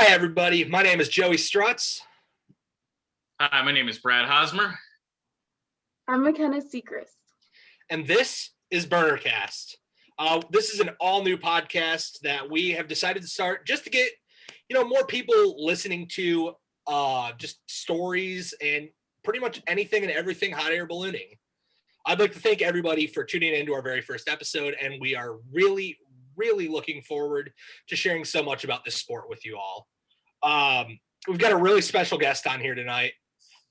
Hi, everybody. My name is Joey Strutz. Hi, my name is Brad Hosmer. I'm McKenna Sechrist. And this is BurnerCast. This is an all-new podcast that we have decided to start just to get, more people listening to just stories and pretty much anything and everything hot air ballooning. I'd like to thank everybody for tuning into our very first episode, and we are really, really looking forward to sharing so much about this sport with you all. We've got a really special guest on here tonight,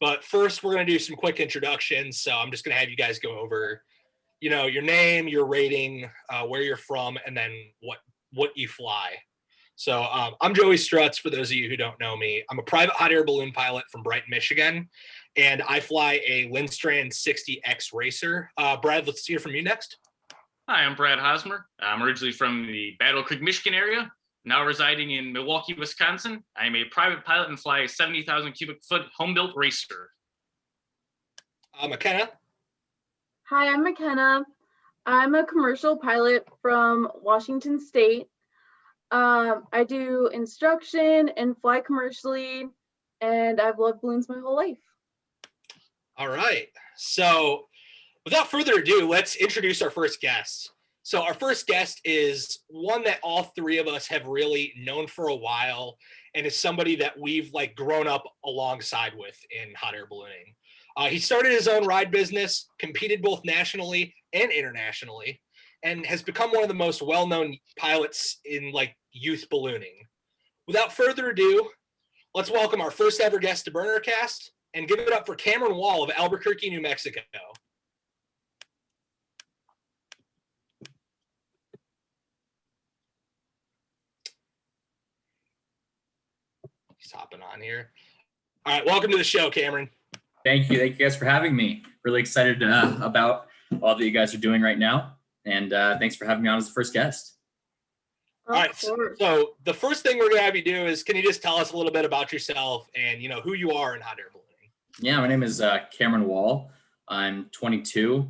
but first we're going to do some quick introductions. So I'm just going to have you guys go over, your name, your rating, where you're from, and then what you fly. So I'm Joey Strutz, for those of you who don't know me. I'm a private hot air balloon pilot from Brighton, Michigan, and I fly a Lindstrand 60X Racer. Brad, let's hear from you next. Hi, I'm Brad Hosmer. I'm originally from the Battle Creek, Michigan area, now residing in Milwaukee, Wisconsin. I'm a private pilot and fly a 70,000 cubic foot home-built racer. McKenna. Hi, I'm McKenna. I'm a commercial pilot from Washington State. I do instruction and fly commercially, and I've loved balloons my whole life. All right. So without further ado, let's introduce our first guest. So our first guest is one that all three of us have really known for a while, and is somebody that we've grown up alongside with in hot air ballooning. He started his own ride business, competed both nationally and internationally, and has become one of the most well-known pilots in youth ballooning. Without further ado, let's welcome our first ever guest to BurnerCast and give it up for Cameron Wall of Albuquerque, New Mexico. He's hopping on here. All right, welcome to the show, Cameron. Thank you guys for having me. Really excited about all that you guys are doing right now, and thanks for having me on as the first guest. All right, so the first thing we're gonna have you do is, can you just tell us a little bit about yourself and who you are in hot air ballooning? Yeah, my name is Cameron Wall. I'm 22,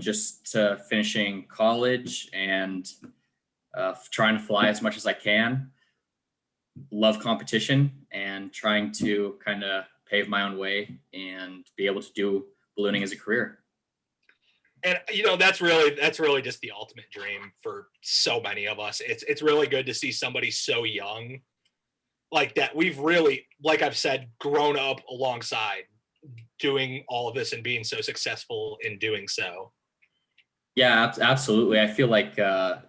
just finishing college and trying to fly as much as I can. Love competition and trying to kind of pave my own way and be able to do ballooning as a career. And that's really just the ultimate dream for so many of us. It's really good to see somebody so young like that. We've really, like I've said, grown up alongside doing all of this and being so successful in doing so. Yeah, absolutely. I feel like there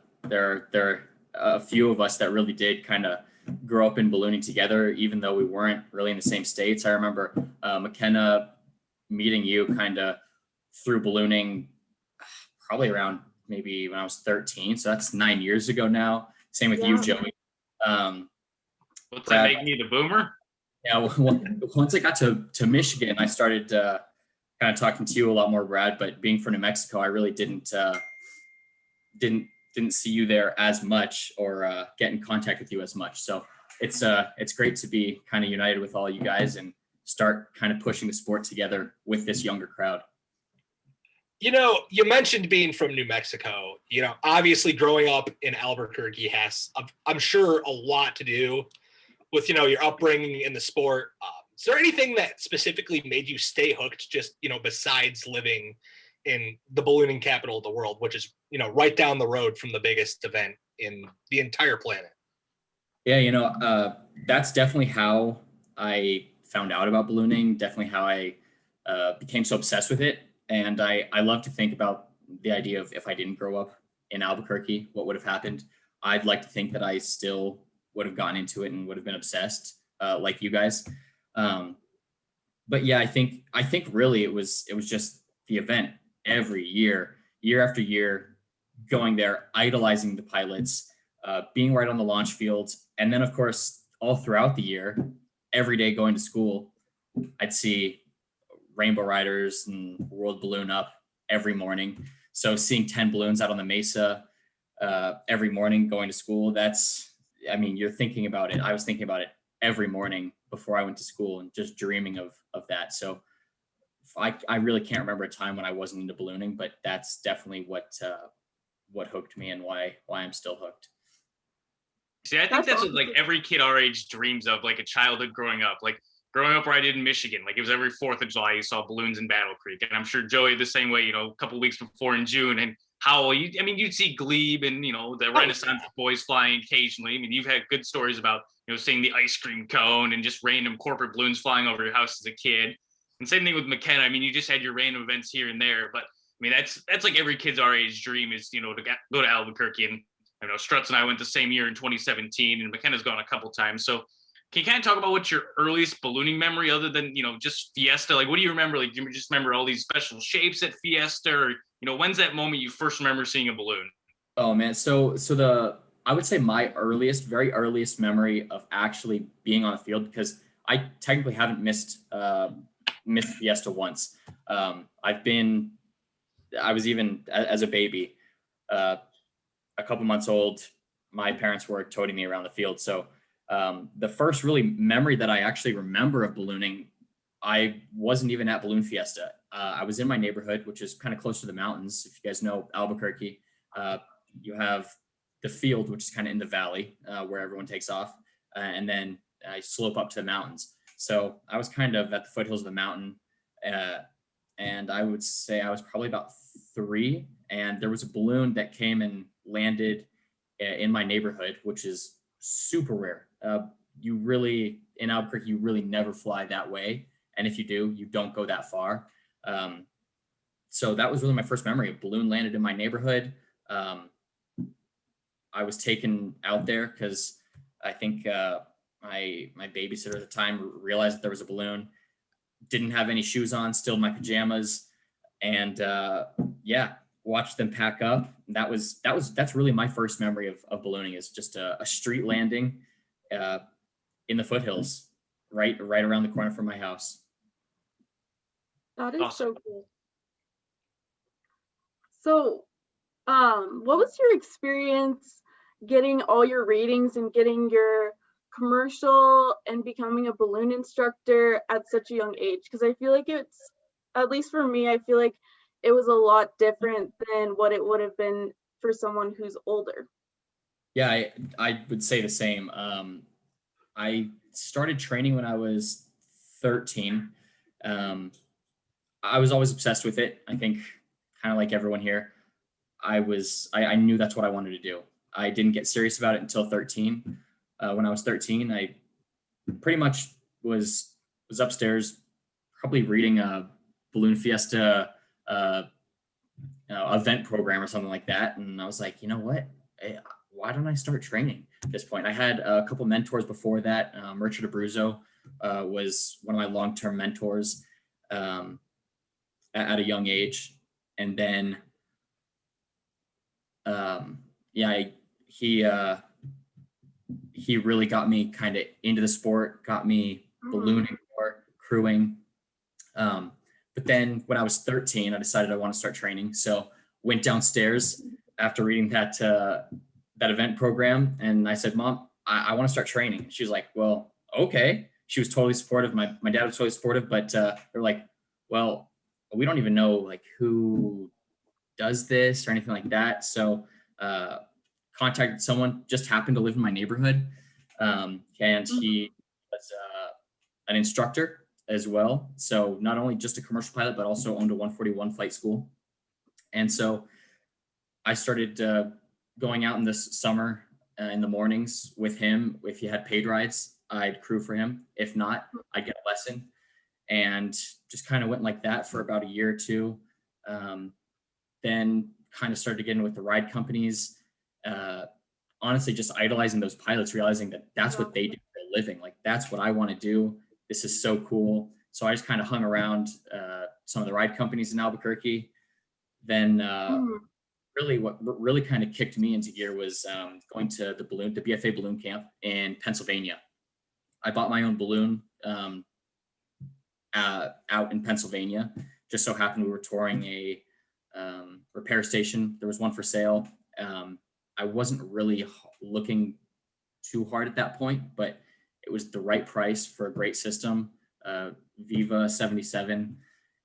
are a few of us that really did kind of grow up in ballooning together, even though we weren't really in the same states. I remember McKenna meeting you kind of through ballooning probably around maybe when I was 13. So that's 9 years ago now. Same with you, Joey. What's that make me, the boomer? Yeah, once I got to Michigan, I started kind of talking to you a lot more, Brad, but being from New Mexico, I really didn't see you there as much or get in contact with you as much. So it's great to be kind of united with all you guys and start kind of pushing the sport together with this younger crowd. You mentioned being from New Mexico. Obviously growing up in Albuquerque has, I'm sure, a lot to do with, your upbringing in the sport. Is there anything that specifically made you stay hooked, just, besides living in the ballooning capital of the world, which is, right down the road from the biggest event in the entire planet? Yeah, that's definitely how I found out about ballooning, definitely how I became so obsessed with it. And I love to think about the idea of if I didn't grow up in Albuquerque, what would have happened. I'd like to think that I still would have gotten into it and would have been obsessed like you guys. But yeah, I think really it was just the event every year after year, going there, idolizing the pilots, being right on the launch field. And then of course, all throughout the year, every day going to school, I'd see Rainbow Riders and World Balloon Up every morning. So seeing 10 balloons out on the mesa every morning going to school, you're thinking about it. I was thinking about it every morning before I went to school and just dreaming of that. So I really can't remember a time when I wasn't into ballooning, but that's definitely what hooked me and why I'm still hooked. See, I think that's what like every kid our age dreams of, like a childhood growing up. Like growing up where I did in Michigan, like it was every 4th of July you saw balloons in Battle Creek. And I'm sure Joey the same way, a couple of weeks before in June. And Howell, you'd see Glebe and, the Renaissance boys flying occasionally. I mean, you've had good stories about, seeing the ice cream cone and just random corporate balloons flying over your house as a kid. And same thing with McKenna. I mean, you just had your random events here and there, but I mean, that's like every kid's our age dream is, to go to Albuquerque. And Strutz and I went the same year in 2017, and McKenna's gone a couple times. So can you kind of talk about what's your earliest ballooning memory other than, just Fiesta? Like, what do you remember? Like, do you just remember all these special shapes at Fiesta, or, when's that moment you first remember seeing a balloon? Oh man. I would say my very earliest memory of actually being on the field, because I technically haven't missed Fiesta once. I was even as a baby, a couple months old, my parents were toting me around the field. So the first really memory that I actually remember of ballooning, I wasn't even at Balloon Fiesta. I was in my neighborhood, which is kind of close to the mountains. If you guys know Albuquerque, you have the field, which is kind of in the valley where everyone takes off. And then I slope up to the mountains. So I was kind of at the foothills of the mountain. And I would say I was probably about 3. And there was a balloon that came and landed in my neighborhood, which is super rare. In Albuquerque, you really never fly that way. And if you do, you don't go that far. So that was really my first memory. A balloon landed in my neighborhood. I was taken out there because I think my babysitter at the time realized that there was a balloon. Didn't have any shoes on, still in my pajamas, and watched them pack up. That's really my first memory of ballooning, is just a street landing in the foothills, right around the corner from my house. That is awesome. So cool. So, what was your experience getting all your ratings and getting your commercial and becoming a balloon instructor at such a young age? Because I feel like it's, at least for me, I feel like it was a lot different than what it would have been for someone who's older. Yeah, I would say the same. I started training when I was 13. I was always obsessed with it. I think kind of like everyone here, I knew that's what I wanted to do. I didn't get serious about it until 13. When I was 13, I pretty much was upstairs, probably reading a Balloon Fiesta event program or something like that. And I was like, you know what? Why don't I start training at this point? I had a couple mentors before that. Richard Abruzzo was one of my long-term mentors at a young age. And then, he really got me kind of into the sport, got me ballooning more, crewing. But then when I was 13, I decided I want to start training. So went downstairs after reading that event program. And I said, Mom, I want to start training. She was like, well, okay. She was totally supportive. My dad was totally supportive, but they're like, well, we don't even know like who does this or anything like that. So contacted someone, just happened to live in my neighborhood. And he was an instructor as well. So not only just a commercial pilot, but also owned a 141 flight school. And so I started going out in this summer in the mornings with him. If he had paid rides, I'd crew for him. If not, I'd get a lesson. And just kind of went like that for about a year or two. Then kind of started getting with the ride companies. Honestly, just idolizing those pilots, realizing that that's what they do for a living. Like, that's what I want to do. This is so cool. So I just kind of hung around some of the ride companies in Albuquerque. Then really what really kind of kicked me into gear was going to the BFA balloon camp in Pennsylvania. I bought my own balloon out in Pennsylvania. Just so happened we were touring a repair station. There was one for sale. I wasn't really looking too hard at that point, but it was the right price for a great system, Viva 77,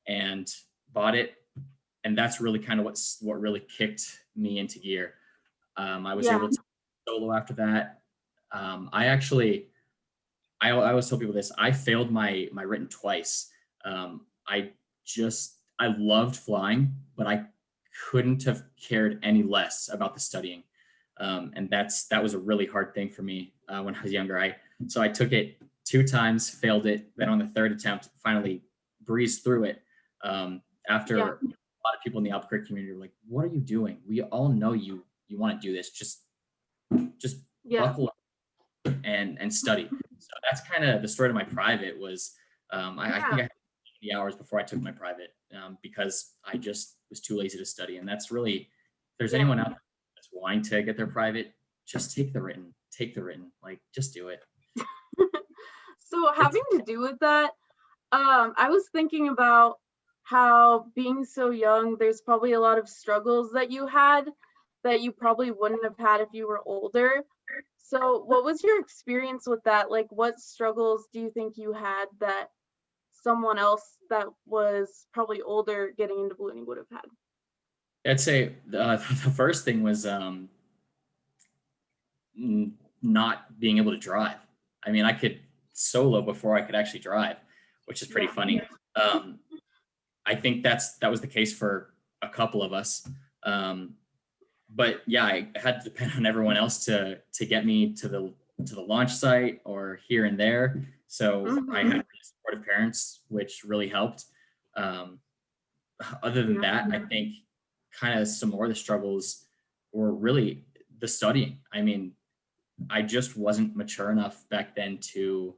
and bought it. And that's really kind of what really kicked me into gear. I was able to solo after that. I always tell people this. I failed my written twice. I I loved flying, but I couldn't have cared any less about the studying. And that was a really hard thing for me when I was younger. So I took it 2 times, failed it. Then on the third attempt, finally breezed through it. After a lot of people in the Albuquerque community were like, "What are you doing? We all know you want to do this. Just buckle up and study." So that's kind of the story of my private was, I think I had 80 hours before I took my private because I just was too lazy to study. And that's really, if there's anyone out there that's wanting to get their private, just take the written, like just do it. So having to do with that, I was thinking about how being so young, there's probably a lot of struggles that you had that you probably wouldn't have had if you were older. So what was your experience with that? Like, what struggles do you think you had that someone else that was probably older getting into ballooning would have had? I'd say the first thing was not being able to drive. I mean, I could solo before I could actually drive, which is pretty funny. I think that was the case for a couple of us. But yeah, I had to depend on everyone else to get me to the launch site or here and there. So I had really supportive parents, which really helped. Other than that, I think kind of some more of the struggles were really the studying. I mean, I just wasn't mature enough back then to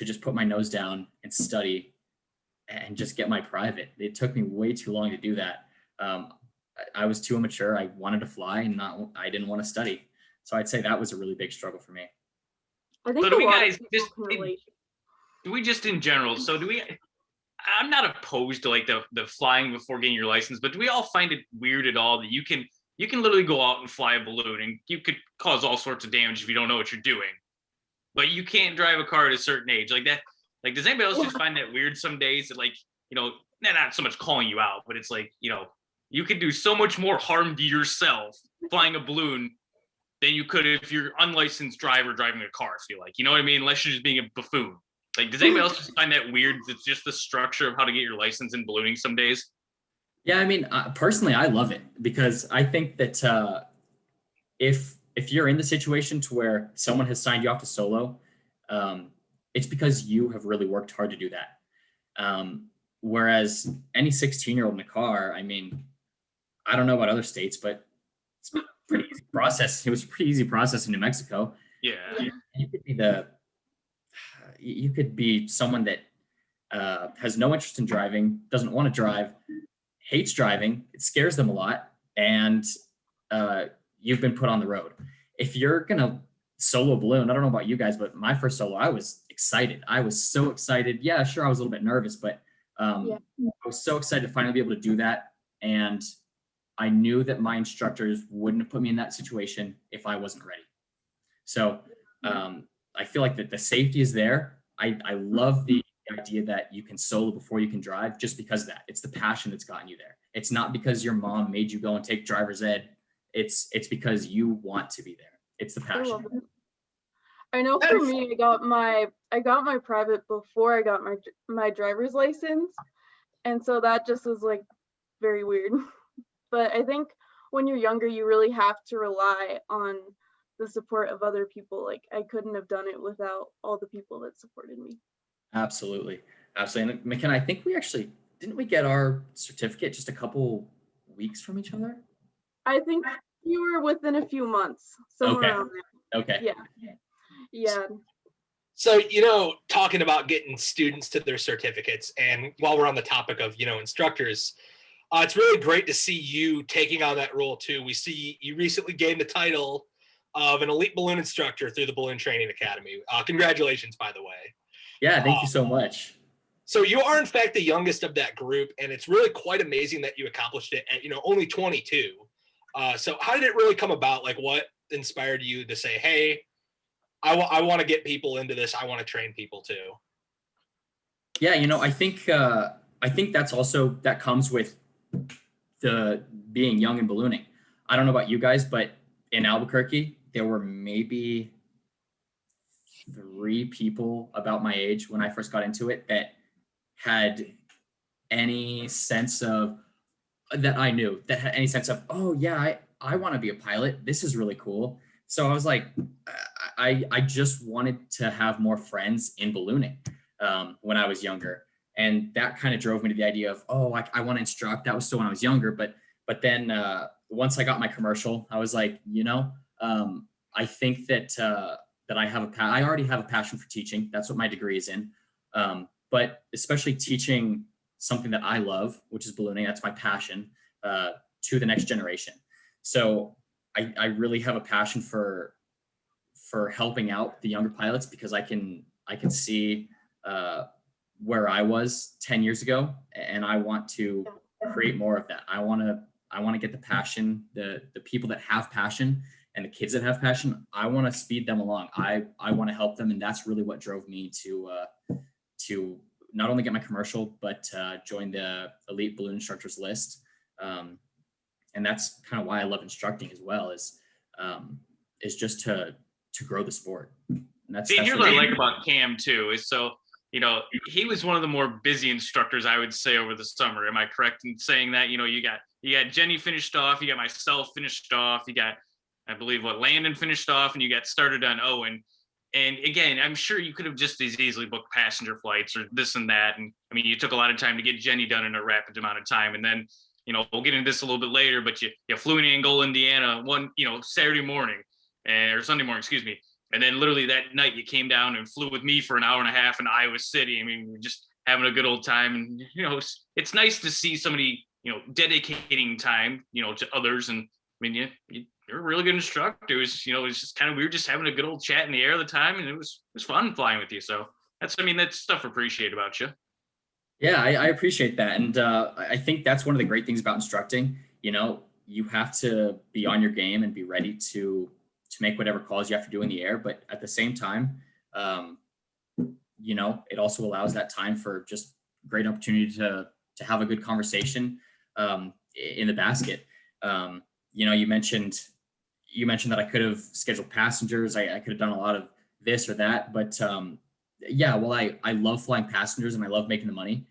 just put my nose down and study and just get my private. It took me way too long to do that. I was too immature. I wanted to fly and I didn't want to study. So I'd say that was a really big struggle for me. I think so do we guys do we just in general, so do we, I'm not opposed to like the flying before getting your license, but do we all find it weird at all that you can literally go out and fly a balloon and you could cause all sorts of damage if you don't know what you're doing, but you can't drive a car at a certain age like that? Like, does anybody else just find that weird some days that, like, you know, not so much calling you out, but it's like, you know, you could do so much more harm to yourself flying a balloon than you could if you're unlicensed driver driving a car, I feel like, you know what I mean? Unless you're just being a buffoon. Like, does anybody else just find that weird? It's just the structure of how to get your license in ballooning some days. Yeah, I mean, personally, I love it because I think that if you're in the situation to where someone has signed you off to solo, it's because you have really worked hard to do that. Whereas any 16-year-old in a car, I mean, I don't know about other states, but it's a pretty easy process. It was a pretty easy process in New Mexico. Yeah. You could be someone that has no interest in driving, doesn't want to drive, hates driving, it scares them a lot, and you've been put on the road. If you're gonna solo balloon, I don't know about you guys, but my first solo, I was excited. I was so excited. Yeah, sure, I was a little bit nervous, but I was so excited to finally be able to do that. And I knew that my instructors wouldn't have put me in that situation if I wasn't ready. So I feel like that the safety is there. I love the idea that you can solo before you can drive just because of that. It's the passion that's gotten you there. It's not because your mom made you go and take driver's ed. It's because you want to be there. It's the passion. I know for me, I got my private before I got my driver's license. And so that just was like very weird. But I think when you're younger, you really have to rely on the support of other people. Like, I couldn't have done it without all the people that supported me. Absolutely. And McKenna, I think didn't we get our certificate just a couple weeks from each other? I think you were within a few months. Somewhere around there. Okay. Yeah. So, you know, talking about getting students to their certificates, and while we're on the topic of, you know, instructors, it's really great to see you taking on that role too. We see you recently gained the title of an elite balloon instructor through the Balloon Training Academy. Congratulations, by the way. Yeah, thank you so much. So you are in fact the youngest of that group, and it's really quite amazing that you accomplished it at, you know, only 22. So how did it really come about? Like, what inspired you to say, hey, I want to get people into this. I want to train people too. Yeah, you know, I think that comes with the being young and ballooning. I don't know about you guys, but in Albuquerque, there were maybe 3 people about my age when I first got into it that had any sense of that I knew that had any sense of, oh yeah, I want to be a pilot. This is really cool. So I was like, I just wanted to have more friends in ballooning when I was younger. And that kind of drove me to the idea of, oh, I want to instruct. That was still when I was younger. But then once I got my commercial, I was like, I think that that I already have a passion for teaching. That's what my degree is in. But especially teaching something that I love, which is ballooning. That's my passion to the next generation. So I really have a passion for helping out the younger pilots, because I can see where I was 10 years ago, and I want to create more of that. I want to get the passion, the people that have passion and the kids that have passion. I want to speed them along. I want to help them, and that's really what drove me to not only get my commercial, but join the elite balloon instructors list. And that's kind of why I love instructing as well, is just to grow the sport. And that's here's really what I like about Cam too, is so, he was one of the more busy instructors, I would say, over the summer. Am I correct in saying that? You got Jenny finished off, you got myself finished off, you got, I believe, Landon finished off, and you got started on Owen. And again, I'm sure you could have just as easily booked passenger flights or this and that. And I mean, you took a lot of time to get Jenny done in a rapid amount of time. And then, we'll get into this a little bit later, but you flew in Angola, Indiana Saturday morning or Sunday morning, excuse me. And then literally that night you came down and flew with me for an hour and a half in Iowa City. I mean, we're just having a good old time. And, it's nice to see somebody, dedicating time, to others. And I mean, you're a really good instructor. It was just kind of, we were just having a good old chat in the air of the time, and it was fun flying with you. So that's stuff I appreciate about you. Yeah, I appreciate that. And I think that's one of the great things about instructing. You have to be on your game and be ready to make whatever calls you have to do in the air. But at the same time, it also allows that time for just great opportunity to have a good conversation in the basket. You mentioned that I could have scheduled passengers. I could have done a lot of this or that, but I love flying passengers and I love making the money.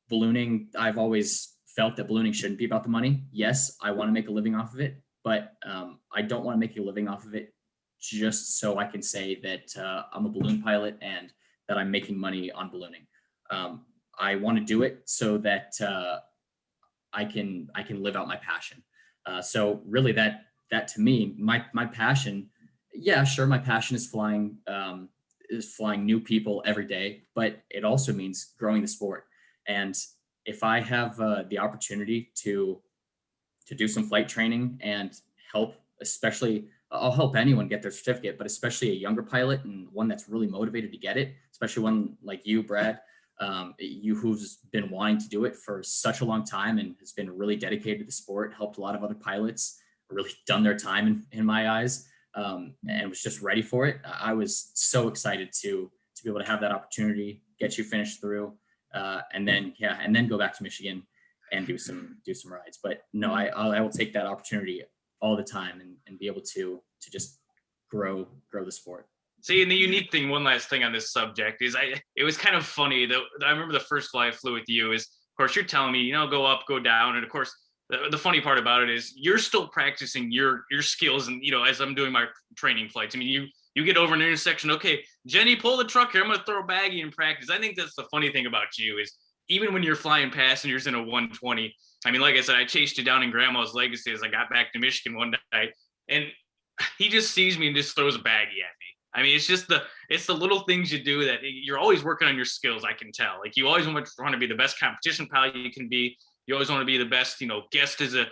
Ballooning, I've always felt that ballooning shouldn't be about the money. Yes, I want to make a living off of it, but I don't want to make a living off of it just so I can say that I'm a balloon pilot and that I'm making money on ballooning. I want to do it so that I can live out my passion. So really that to me, my passion, yeah, sure. My passion is flying new people every day, but it also means growing the sport. And if I have the opportunity to do some flight training and help, I'll help anyone get their certificate, but especially a younger pilot and one that's really motivated to get it, especially one like you, Brad, you who's been wanting to do it for such a long time and has been really dedicated to the sport, helped a lot of other pilots, really done their time in my eyes, and was just ready for it. I was so excited to be able to have that opportunity, get you finished through, and then go back to Michigan and do some rides. But no, I will take that opportunity all the time and be able to just grow the sport. See, and the unique thing, one last thing on this subject is it was kind of funny that I remember the first flight I flew with you is, of course, you're telling me, go up, go down. And of course, the funny part about it is you're still practicing your skills. And, as I'm doing my training flights, I mean, you get over an intersection. Okay, Jenny, pull the truck here. I'm going to throw a baggie in practice. I think that's the funny thing about you is even when you're flying passengers in a 120, I mean, like I said, I chased you down in Grandma's Legacy as I got back to Michigan one day, and he just sees me and just throws a baggie at me. I mean, it's the little things you do that you're always working on your skills. I can tell. Like you always want to be the best competition pilot you can be. You always want to be the best, guest as a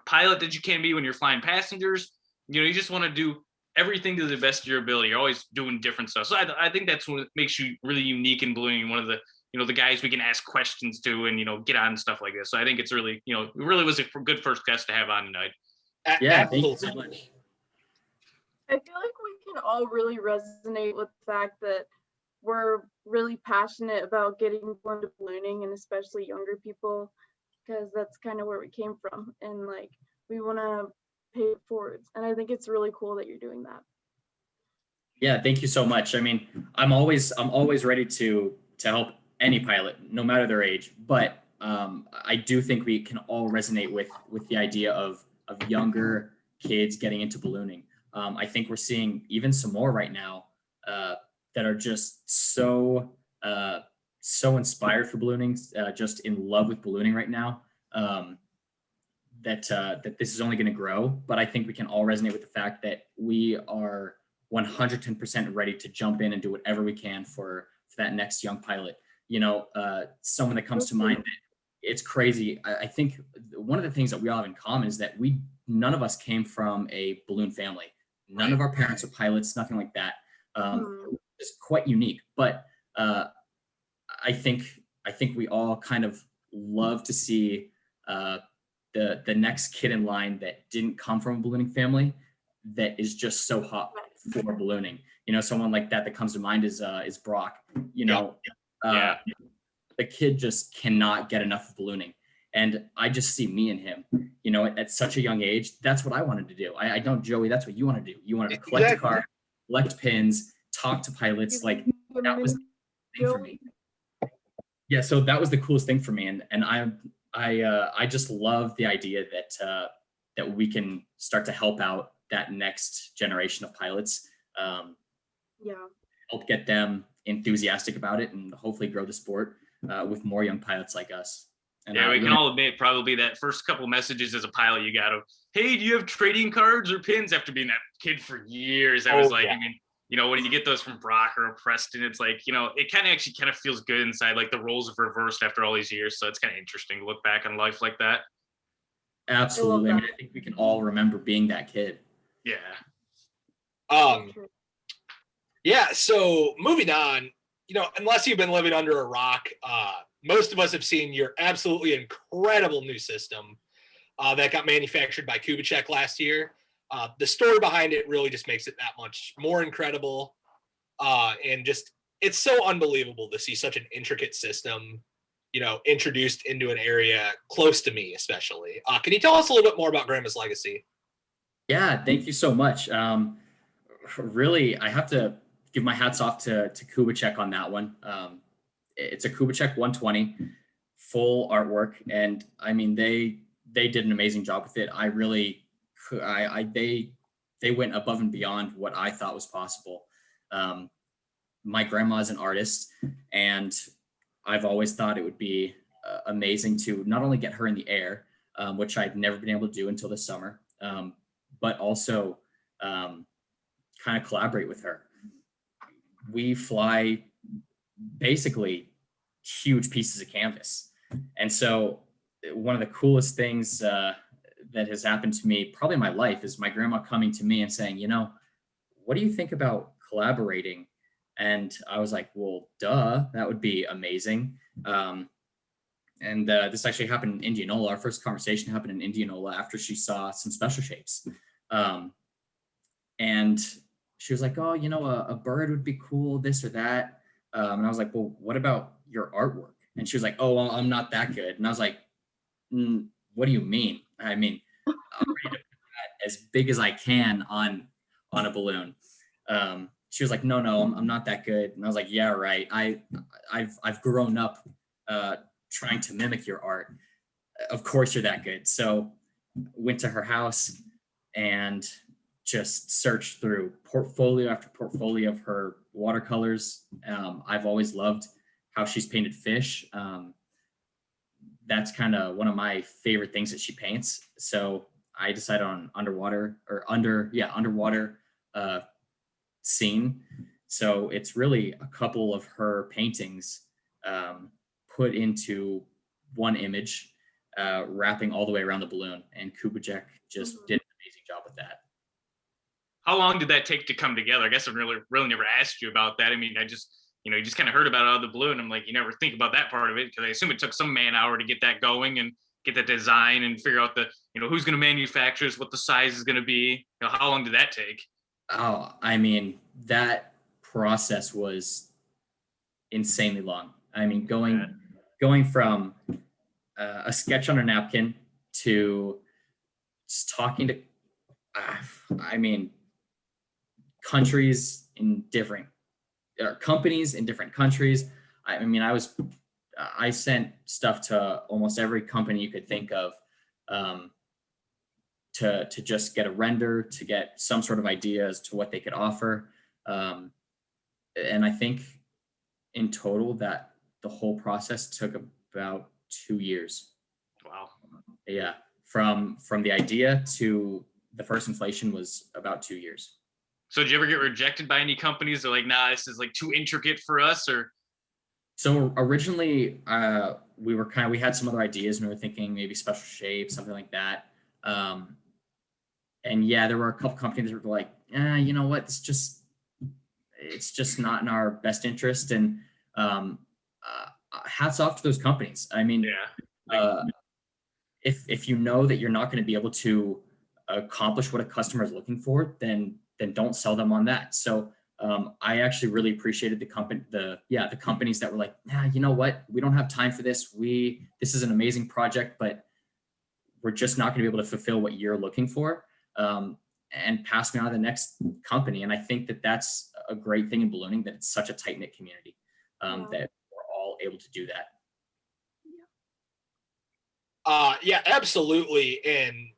pilot that you can be when you're flying passengers. You just want to do everything to the best of your ability. You're always doing different stuff. So I think that's what makes you really unique in ballooning. One of the the guys we can ask questions to and get on stuff like this. So I think it's really it really was a good first guest to have on tonight. Yeah, thank you so much. I feel like we can all really resonate with the fact that we're really passionate about getting people into ballooning, and especially younger people, because that's kind of where we came from. And like, we want to pay it forwards. And I think it's really cool that you're doing that. Yeah, thank you so much. I mean, I'm always ready to help any pilot, no matter their age. But I do think we can all resonate with the idea of younger kids getting into ballooning. I think we're seeing even some more right now that are just so inspired for ballooning, just in love with ballooning right now. That this is only going to grow, but I think we can all resonate with the fact that we are 110% ready to jump in and do whatever we can for that next young pilot. Someone that comes to mind, that it's crazy. I think one of the things that we all have in common is that none of us came from a balloon family. None of our parents are pilots, nothing like that. It's quite unique, but I think we all kind of love to see the next kid in line that didn't come from a ballooning family that is just so hot for ballooning. Someone like that comes to mind is Brock. The kid just cannot get enough of ballooning. And I just see me and him, at such a young age. That's what I wanted to do. I know, Joey, that's what you want to do. You wanted to collect a car, collect pins, talk to pilots. Like, that was the thing for me. Yeah, so that was the coolest thing for me. And I just love the idea that we can start to help out that next generation of pilots. Help get them enthusiastic about it and hopefully grow the sport with more young pilots like us. And we can all admit probably that first couple messages as a pilot, you got to, hey, do you have trading cards or pins? After being that kid for years, I was like, I mean, when you get those from Brock or Preston, it's like, it kind of feels good inside. Like the roles have reversed after all these years. So it's kind of interesting to look back on life like that. Absolutely. I think we can all remember being that kid. Yeah. Yeah. So moving on, unless you've been living under a rock, most of us have seen your absolutely incredible new system that got manufactured by Kubitschek last year. The story behind it really just makes it that much more incredible. And just, it's so unbelievable to see such an intricate system, introduced into an area close to me, especially. Can you tell us a little bit more about Grandma's Legacy? Yeah, thank you so much. Really, I have to give my hats off to Kubitschek on that one. It's a Kubitschek 120, full artwork, and I mean they did an amazing job with it. They went above and beyond what I thought was possible. My grandma is an artist, and I've always thought it would be amazing to not only get her in the air, which I'd never been able to do until this summer, but also kind of collaborate with her. We fly basically huge pieces of canvas. And so one of the coolest things that has happened to me probably in my life is my grandma coming to me and saying, what do you think about collaborating? And I was like, well, duh, that would be amazing. And this actually happened in Indianola. Our first conversation happened in Indianola after she saw some special shapes. And she was like, oh, a bird would be cool, this or that. And I was like, well, what about your artwork? And she was like, oh, well, I'm not that good. And I was like, what do you mean? I mean, I'm ready to put that as big as I can on a balloon. She was like, no, I'm not that good. And I was like, yeah, right. I've grown up trying to mimic your art. Of course you're that good. So went to her house and just searched through portfolio after portfolio of her watercolors. I've always loved how she's painted fish. That's kind of one of my favorite things that she paints. So I decided on underwater scene. So it's really a couple of her paintings put into one image, wrapping all the way around the balloon. And Kubitschek just did an amazing job with that. How long did that take to come together? I guess I really never asked you about that. I mean, I just, you just kind of heard about it out of the blue, and I'm like, you never think about that part of it, because I assume it took some man hour to get that going and get that design and figure out the, who's going to manufacture this, what the size is going to be. How long did that take? Oh, I mean, that process was insanely long. I mean, going from a sketch on a napkin to just talking to I mean, countries in different companies in different countries. I mean, I sent stuff to almost every company you could think of, to just get a render, to get some sort of idea as to what they could offer. Um, and I think in total that the whole process took about 2 years. Wow. Yeah, from the idea to the first inflation was about 2 years. So did you ever get rejected by any companies? They're like, nah, this is like too intricate for us, or? So originally, we had some other ideas, and we were thinking maybe special shape, something like that. And yeah, there were a couple companies that were like, you know what, it's just not in our best interest. And hats off to those companies. I mean, if you know that you're not going to be able to accomplish what a customer is looking for, then don't sell them on that. So I actually really appreciated the companies that were like, you know what, we don't have time for this. This is an amazing project, but we're just not going to be able to fulfill what you're looking for, and pass me on to the next company. And I think that that's a great thing in ballooning, that it's such a tight knit community, that we're all able to do that. Yeah, absolutely. And,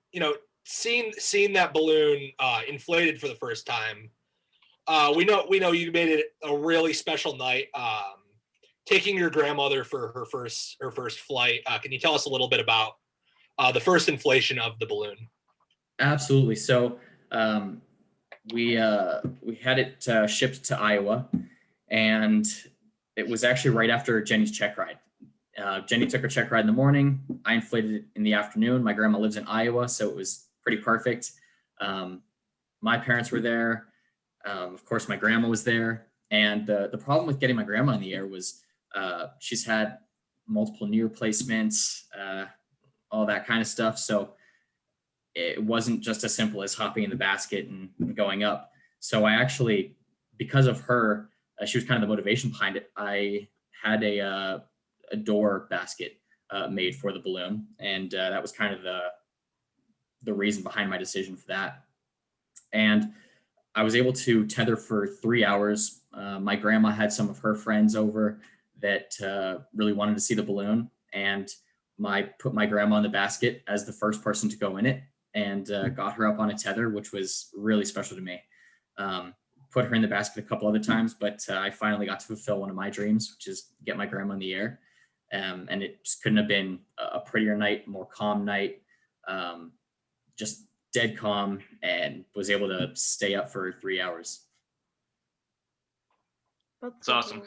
seeing that balloon inflated for the first time, we know you made it a really special night. Taking your grandmother for her first flight. Can you tell us a little bit about the first inflation of the balloon? Absolutely. So we had it shipped to Iowa, and it was actually right after Jenny's check ride. Jenny took her check ride in the morning. I inflated it in the afternoon. My grandma lives in Iowa, so it was pretty perfect. My parents were there. Of course, my grandma was there. And the problem with getting my grandma in the air was she's had multiple knee replacements, all that kind of stuff. So it wasn't just as simple as hopping in the basket and going up. So I actually, because of her, she was kind of the motivation behind it. I had a door basket made for the balloon, and that was kind of the reason behind my decision for that. And I was able to tether for 3 hours. My grandma had some of her friends over that really wanted to see the balloon, and put my grandma in the basket as the first person to go in it, and got her up on a tether, which was really special to me. Put her in the basket a couple other times, but I finally got to fulfill one of my dreams, which is get my grandma in the air. And it just couldn't have been a prettier night, more calm night, just dead calm, and was able to stay up for 3 hours. That's awesome.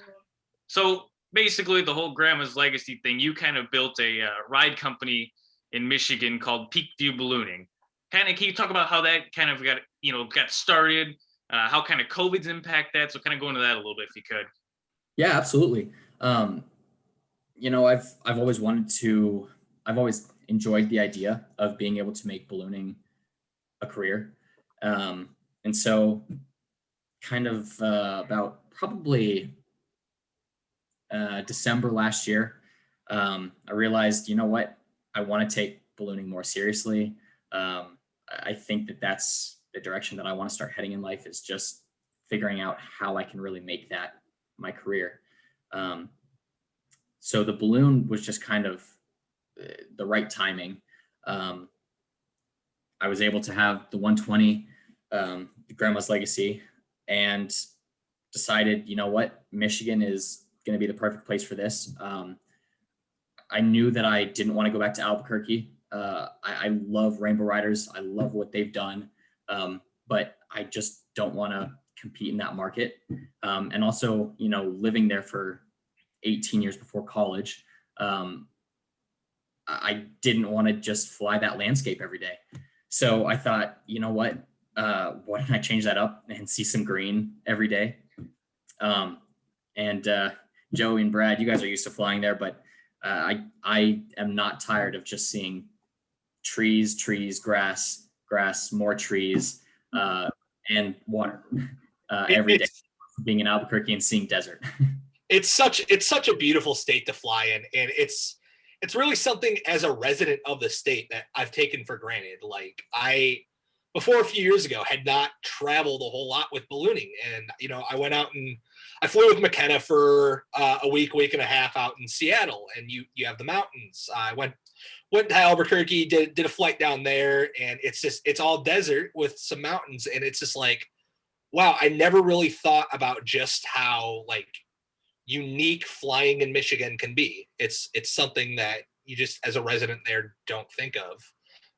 So basically the whole grandma's legacy thing, you kind of built a ride company in Michigan called Peak View Ballooning. Can you talk about how that kind of got started, how kind of COVID's impact that? So kind of go into that a little bit if you could. Yeah, absolutely. I've always enjoyed the idea of being able to make ballooning a career. And so kind of about probably December last year, I realized, you know what, I want to take ballooning more seriously. I think that that's the direction that I want to start heading in life, is just figuring out how I can really make that my career. So the balloon was just kind of the right timing. I was able to have the 120, the grandma's legacy, and decided, you know what, Michigan is going to be the perfect place for this. I knew that I didn't want to go back to Albuquerque. I love Rainbow Riders. I love what they've done. But I just don't want to compete in that market. And also, living there for 18 years before college, I didn't want to just fly that landscape every day. So I thought, you know what, why don't I change that up and see some green every day? And Joey and Brad, you guys are used to flying there, but I am not tired of just seeing trees, grass, more trees, and water every day. Being in Albuquerque and seeing desert. It's such a beautiful state to fly in, and it's really something as a resident of the state that I've taken for granted. Like I before a few years ago, had not traveled a whole lot with ballooning. And, I went out and I flew with McKenna for a week and a half out in Seattle, and you have the mountains. I went to Albuquerque, did a flight down there, and it's all desert with some mountains. And it's just like, wow, I never really thought about just how like unique flying in Michigan can be. It's something that you just, as a resident there, don't think of.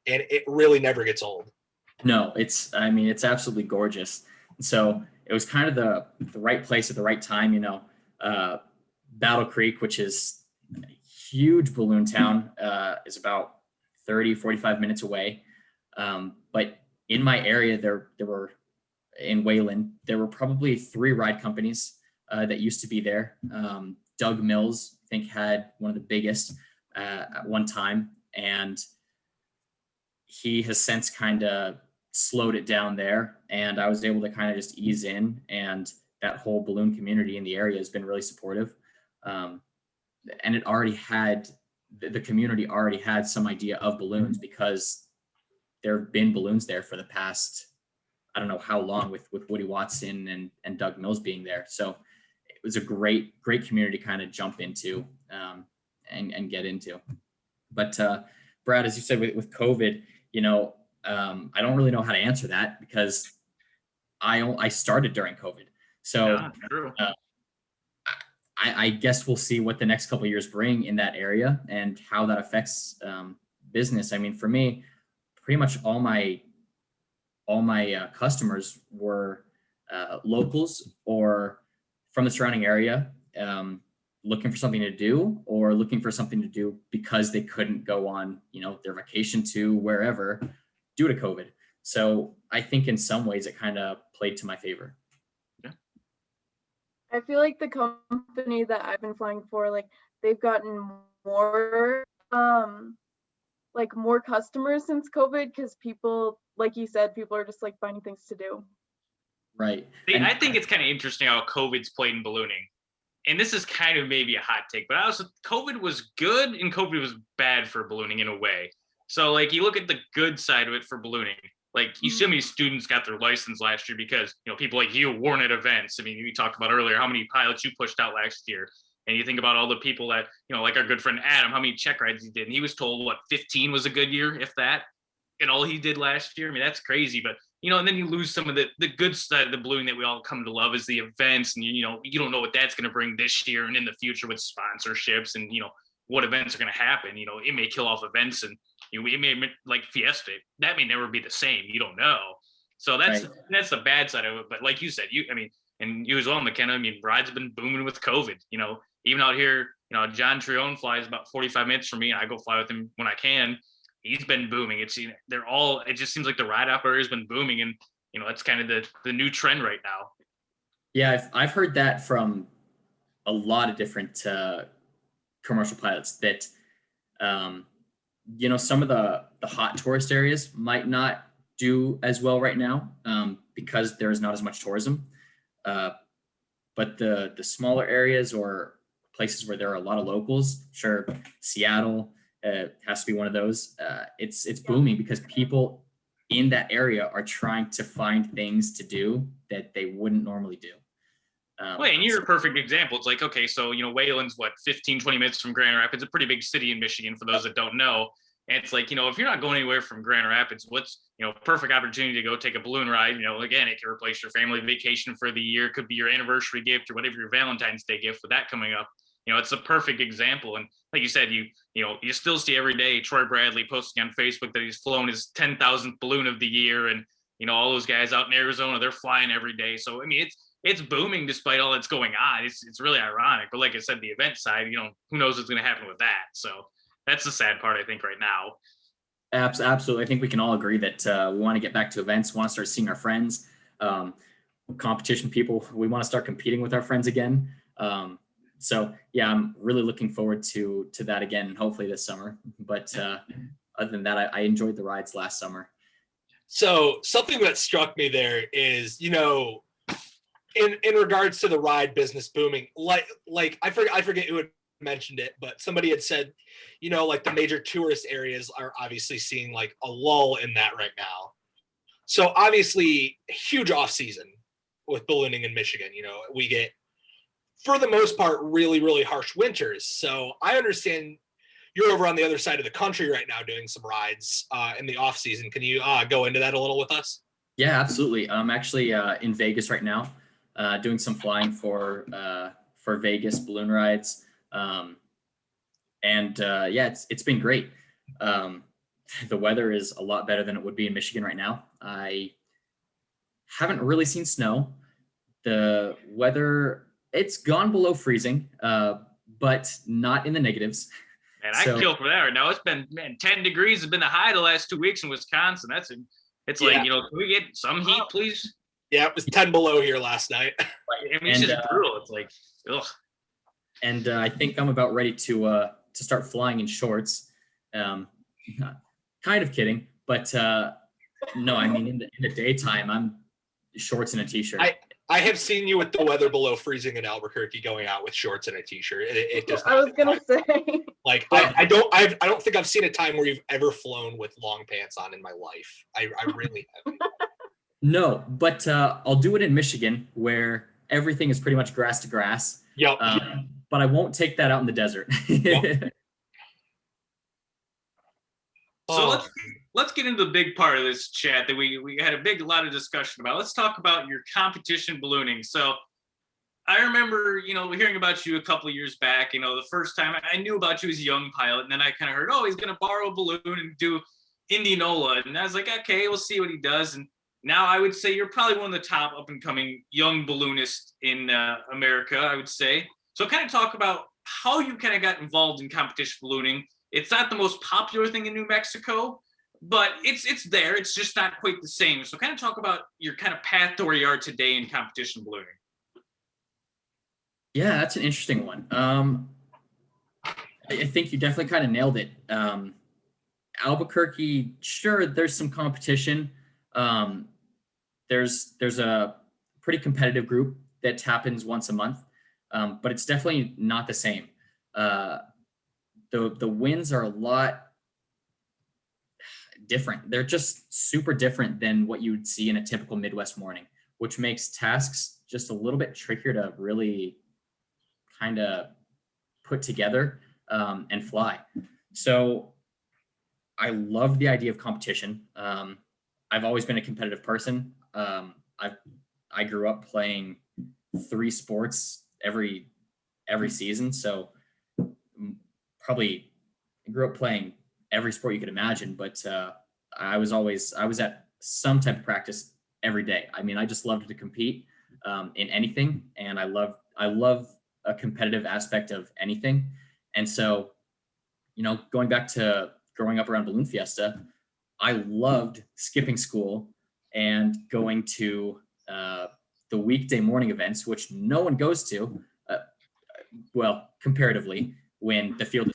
And it really never gets old. No, it's absolutely gorgeous. So it was kind of the right place at the right time, Battle Creek, which is a huge balloon town, is about 45 minutes away. But in my area, there were, in Wayland, there were probably 3 ride companies that used to be there. Doug Mills, I think, had one of the biggest at one time, and he has since kind of slowed it down there. And I was able to kind of just ease in, and that whole balloon community in the area has been really supportive. And it already had, the community already had some idea of balloons because there have been balloons there for the past, I don't know how long, with Woody Watson and Doug Mills being there. So it was a great community to kind of jump into and get into. But Brad, as you said, with COVID, I don't really know how to answer that because I started during COVID. So I guess we'll see what the next couple of years bring in that area and how that affects business. I mean, for me, pretty much all my customers were locals or from the surrounding area, looking for something to do or looking for something to do because they couldn't go on, their vacation to wherever due to COVID. So I think in some ways it kind of played to my favor. I feel like the company that I've been flying for, like, they've gotten more more customers since COVID because people, like you said, people are just like finding things to do. Right. I think it's kind of interesting how COVID's played in ballooning. And this is kind of maybe a hot take, but COVID was good and COVID was bad for ballooning in a way. So like you look at the good side of it for ballooning, like you see how many students got their license last year because, people like you weren't at events. I mean, we talked about earlier how many pilots you pushed out last year. And you think about all the people that, like our good friend Adam, how many check rides he did. And he was told 15 was a good year, if that, and all he did last year. I mean, that's crazy. But, and then you lose some of the good side of the ballooning that we all come to love is the events. And, you don't know what that's going to bring this year and in the future with sponsorships and, what events are going to happen. It may kill off events and, it may, like Fiesta, that may never be the same. You don't know. So that's the bad side of it. But like you said, and you as well, McKenna, rides have been booming with COVID, even out here, John Trione flies about 45 minutes from me and I go fly with him when I can. He's been booming. It just seems like the ride operator has been booming and, that's kind of the new trend right now. Yeah. I've heard that from a lot of different commercial pilots that, some of the hot tourist areas might not do as well right now because there is not as much tourism. But the smaller areas or places where there are a lot of locals, sure, Seattle has to be one of those. It's booming because people in that area are trying to find things to do that they wouldn't normally do. And you're a perfect example. It's like, okay, so, Wayland's 15, 20 minutes from Grand Rapids, a pretty big city in Michigan for those that don't know. And it's like, if you're not going anywhere from Grand Rapids, what's, perfect opportunity to go take a balloon ride. Again, it can replace your family vacation for the year. It could be your anniversary gift or whatever your Valentine's Day gift with that coming up. It's a perfect example. And like you said, you still see every day Troy Bradley posting on Facebook that he's flown his 10,000th balloon of the year. And, all those guys out in Arizona, they're flying every day. So, it's booming despite all that's going on. It's really ironic. But like I said, the event side, who knows what's going to happen with that. So that's the sad part, I think, right now. Absolutely. I think we can all agree that we want to get back to events, want to start seeing our friends, competition people. We want to start competing with our friends again. So yeah, I'm really looking forward to that again, and hopefully this summer. But other than that, I enjoyed the rides last summer. So something that struck me there is, in regards to the ride business booming, like I forget who had mentioned it, but somebody had said, the major tourist areas are obviously seeing like a lull in that right now. So obviously, huge off season with ballooning in Michigan. We get, for the most part, really, really harsh winters. So I understand you're over on the other side of the country right now doing some rides in the off season. Can you go into that a little with us? Yeah, absolutely. I'm actually in Vegas right now, doing some flying for Vegas balloon rides, and yeah, it's been great. The weather is a lot better than it would be in Michigan right now. I haven't really seen snow. The weather, it's gone below freezing, but not in the negatives. Man, I kill for that right now. It's been 10 degrees has been the high the last 2 weeks in Wisconsin. It's like, can we get some heat, please? Yeah, it was 10 below here last night. I mean, it's just brutal. It's like, ugh. And I think I'm about ready to start flying in shorts. Kind of kidding, but no, I mean in the daytime, I'm shorts and a t-shirt. I have seen you with the weather below freezing in Albuquerque going out with shorts and a t-shirt. It does. I was gonna say. Like I don't think I've seen a time where you've ever flown with long pants on in my life. I really haven't. No, but I'll do it in Michigan where everything is pretty much grass to grass. Yep. But I won't take that out in the desert. Yep. So let's get into the big part of this chat that we had a lot of discussion about. Let's talk about your competition ballooning. So I remember, hearing about you a couple of years back. The first time I knew about you as a young pilot, and then I kind of heard, oh, he's going to borrow a balloon and do Indianola, and I was like, okay, we'll see what he does. And now I would say you're probably one of the top up and coming young balloonists in America, I would say. So kind of talk about how you kind of got involved in competition ballooning. It's not the most popular thing in New Mexico, but it's there. It's just not quite the same. So kind of talk about your kind of path to where you are today in competition ballooning. Yeah, that's an interesting one. I think you definitely kind of nailed it. Albuquerque, sure, there's some competition. There's a pretty competitive group that happens once a month, but it's definitely not the same. The wins are a lot different. They're just super different than what you would see in a typical Midwest morning, which makes tasks just a little bit trickier to really kind of put together and fly. So I love the idea of competition. I've always been a competitive person. I grew up playing 3 sports every season. So probably grew up playing every sport you could imagine, but I was at some type of practice every day. I mean, I just loved to compete in anything, and I love a competitive aspect of anything. And so, going back to growing up around Balloon Fiesta, I loved skipping school and going to the weekday morning events, which no one goes to, well, comparatively, when the field is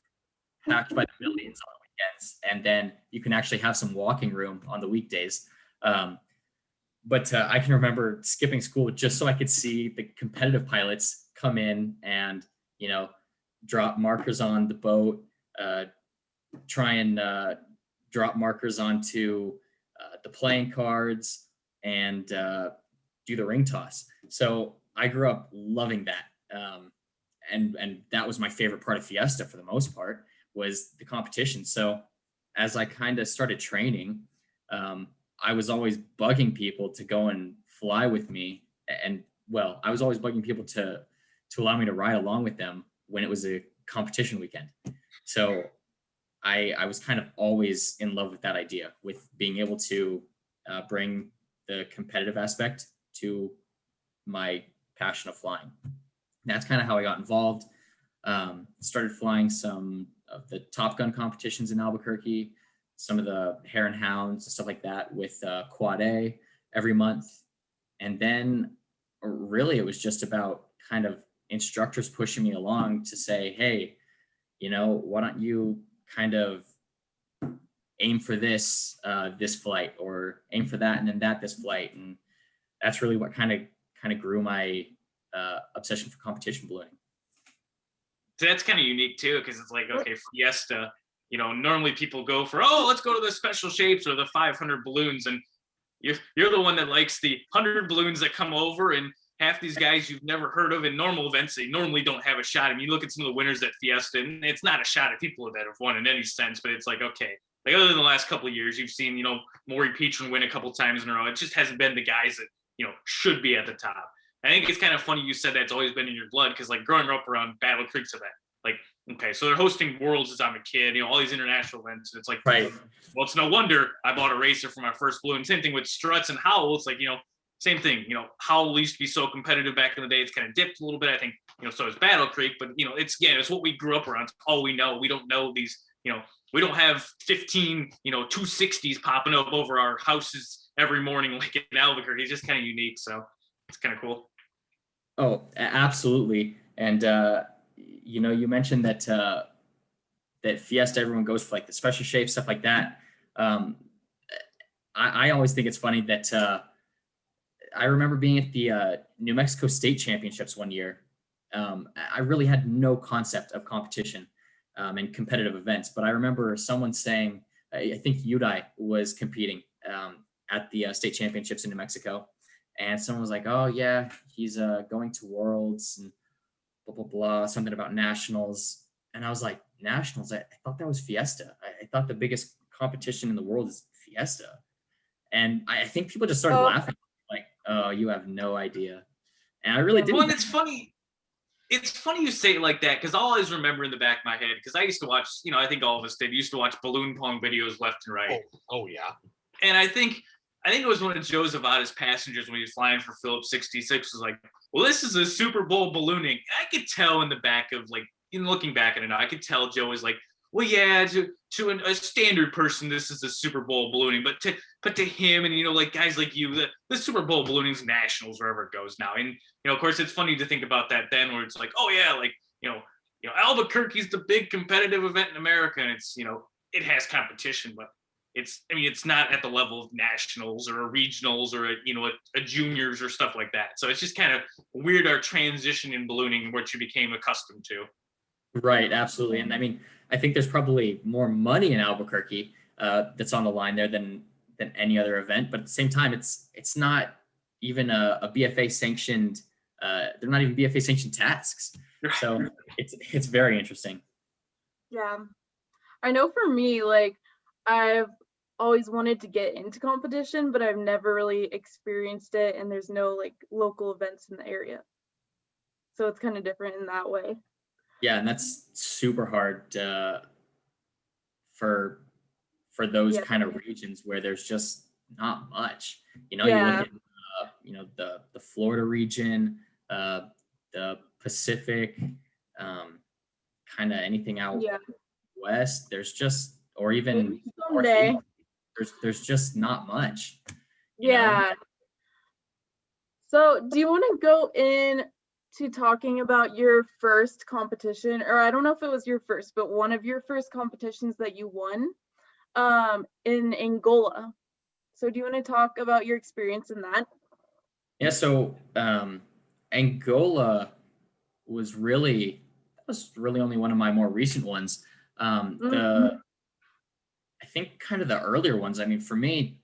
packed by the millions on the weekends, and then you can actually have some walking room on the weekdays. But I can remember skipping school just so I could see the competitive pilots come in and, drop markers on the boat, try and drop markers onto the playing cards, and do the ring toss. So I grew up loving that. And that was my favorite part of Fiesta for the most part, was the competition. So as I kind of started training, I was always bugging people to go and fly with me. And well, I was always bugging people to allow me to ride along with them when it was a competition weekend. So I was kind of always in love with that idea, with being able to bring the competitive aspect to my passion of flying. That's kind of how I got involved. Started flying some of the Top Gun competitions in Albuquerque, some of the Hare and Hounds and stuff like that with Quad A every month. And then really it was just about kind of instructors pushing me along to say, hey, why don't you kind of aim for this flight, or aim for that and then this flight. And that's really what kind of grew my obsession for competition ballooning. So that's kind of unique too, because it's like, okay, Fiesta, normally people go for, let's go to the special shapes or the 500 balloons. And you're the one that likes the 100 balloons that come over, and half these guys you've never heard of in normal events. They normally don't have a shot. I mean, you look at some of the winners at Fiesta, and it's not a shot at people that have won in any sense, but it's like, okay, like other than the last couple of years, you've seen, Maury Petrin win a couple times in a row. It just hasn't been the guys that, should be at the top. I think it's kind of funny you said that's always been in your blood, because like growing up around Battle Creek's event, like, okay, so they're hosting Worlds as I'm a kid, all these international events. And it's like, Right. Well, it's no wonder I bought a racer for my first balloon. Same thing with Struts and Howell. It's like, same thing. Howell used to be so competitive back in the day. It's kind of dipped a little bit. I think, so is Battle Creek, but it's what we grew up around. It's all we know. We don't know these, we don't have 15, 260s popping up over our houses every morning like in Albuquerque. It's just kind of unique. So it's kind of cool. Oh, absolutely. And, you mentioned that that Fiesta, everyone goes for like the special shape, stuff like that. I always think it's funny that I remember being at the New Mexico State Championships one year. I really had no concept of competition and competitive events, but I remember someone saying, I think Udai was competing at the state championships in New Mexico. And someone was like, oh yeah, he's going to Worlds and blah, blah, blah, something about nationals. And I was like, nationals? I thought that was Fiesta. I thought the biggest competition in the world is Fiesta. And I think people just started laughing, like, oh, you have no idea. And I really didn't. Well, and it's funny. It's funny you say it like that, because I'll always remember in the back of my head, because I used to watch, I think all of us did, used to watch balloon pong videos left and right. Oh yeah. And I think it was one of Joe Zavada's passengers when he was flying for Phillips 66 was like, well, this is a Super Bowl ballooning. I could tell in the back of, like, in looking back at it now, I could tell Joe was like, well, yeah, to a standard person, this is a Super Bowl ballooning, but to him and, like guys like you, the Super Bowl ballooning's nationals wherever it goes now. And, of course, it's funny to think about that then, where it's like, oh yeah, like, Albuquerque's the big competitive event in America. And it's, it has competition, but it's not at the level of nationals or regionals or, a juniors or stuff like that. So it's just kind of weird, our transition in ballooning, what you became accustomed to. Right, absolutely. And I mean, I think there's probably more money in Albuquerque that's on the line there than any other event. But at the same time, it's not even a BFA sanctioned. They're not even BFA sanctioned tasks. So it's very interesting. Yeah, I know for me, like, I've always wanted to get into competition, but I've never really experienced it, and there's no like local events in the area. So it's kind of different in that way. Yeah, and that's super hard for those kind of regions where there's just not much. You look at the Florida region, the Pacific, kind of anything out west. There's just, or even someday. There's just not much. Yeah. So do you want to go in to talking about your first competition, or I don't know if it was your first, but one of your first competitions that you won in Angola? So do you want to talk about your experience in that? Yeah, so Angola was really only one of my more recent ones. I think kind of the earlier ones. I mean, for me,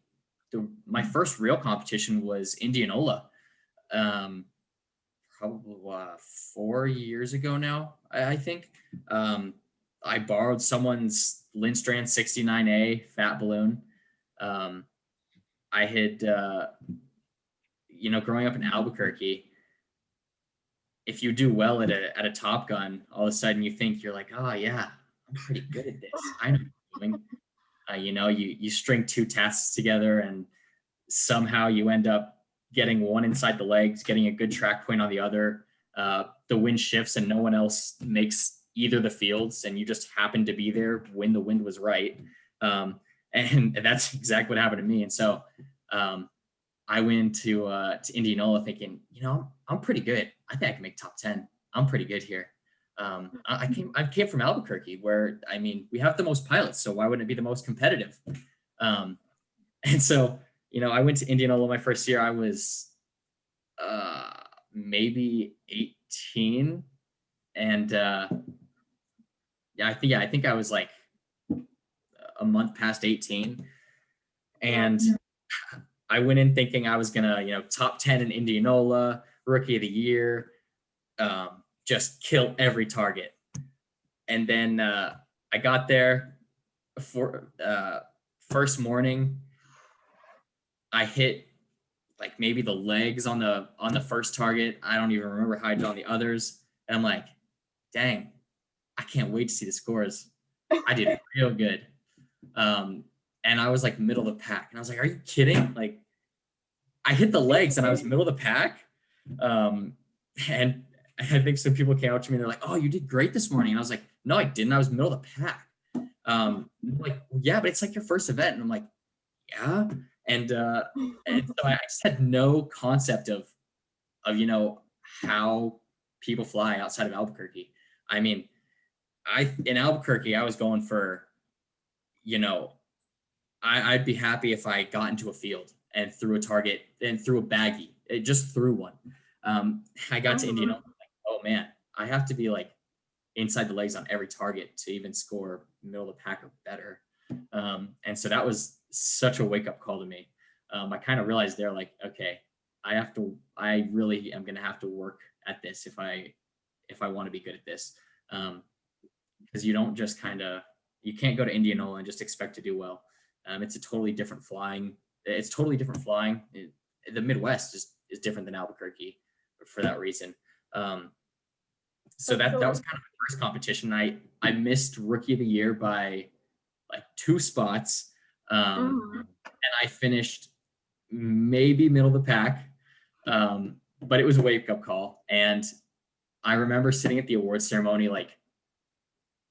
my first real competition was Indianola, probably 4 years ago now, I think. I borrowed someone's Lindstrand 69A fat balloon. I had, growing up in Albuquerque, if you do well at a Top Gun, all of a sudden you think you're like, oh yeah, I'm pretty good at this. I know what I'm doing. You string two tasks together and somehow you end up getting one inside the legs, getting a good track point on the other. The wind shifts and no one else makes either the fields, and you just happen to be there when the wind was right. And that's exactly what happened to me. And so I went to Indianola thinking, I'm pretty good. I think I can make top 10. I'm pretty good here. I came from Albuquerque, where, I mean, we have the most pilots, so why wouldn't it be the most competitive? And so, I went to Indianola my first year. I was maybe 18, and I think I was like a month past 18, and I went in thinking I was gonna, top 10 in Indianola, rookie of the year, just kill every target. And then I got there for first morning. I hit like maybe the legs on the first target. I don't even remember how I did on the others. And I'm like, dang, I can't wait to see the scores. I did real good. And I was like middle of the pack. And I was like, are you kidding? Like, I hit the legs and I was middle of the pack. And I think some people came up to me and they're like, oh, you did great this morning. And I was like, no, I didn't. I was middle of the pack. Like, yeah, but it's like your first event. And I'm like, yeah. And so I just had no concept of how people fly outside of Albuquerque. I mean, in Albuquerque, I was going for, I'd be happy if I got into a field and threw a target and threw a baggie. It just threw one. I got to Indianola, like, oh man, I have to be like inside the legs on every target to even score middle of the pack or better. And so that was such a wake up call to me. I kind of realized there, like, okay, I really am going to have to work at this if I want to be good at this. Because you don't just you can't go to Indianola and just expect to do well. It's totally different flying. The Midwest is different than Albuquerque for that reason. So that was kind of my first competition. I missed rookie of the year by like 2 spots. And I finished maybe middle of the pack. But it was a wake up call. And I remember sitting at the award ceremony, like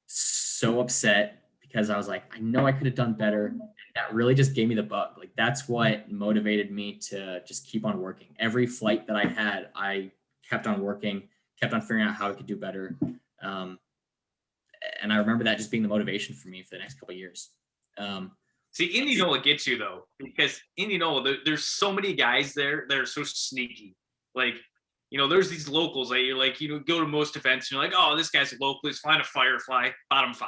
so upset because I was like, I know I could have done better. And that really just gave me the bug. Like that's what motivated me to just keep on working. Every flight that I had, I kept on working, kept on figuring out how I could do better. And I remember that just being the motivation for me for the next couple of years. See, Indianola gets you though, because Indianola, there's so many guys there that are so sneaky. Like, there's these locals that you're like, go to most events and you're like, oh, this guy's a local, he's flying a Firefly, bottom 5.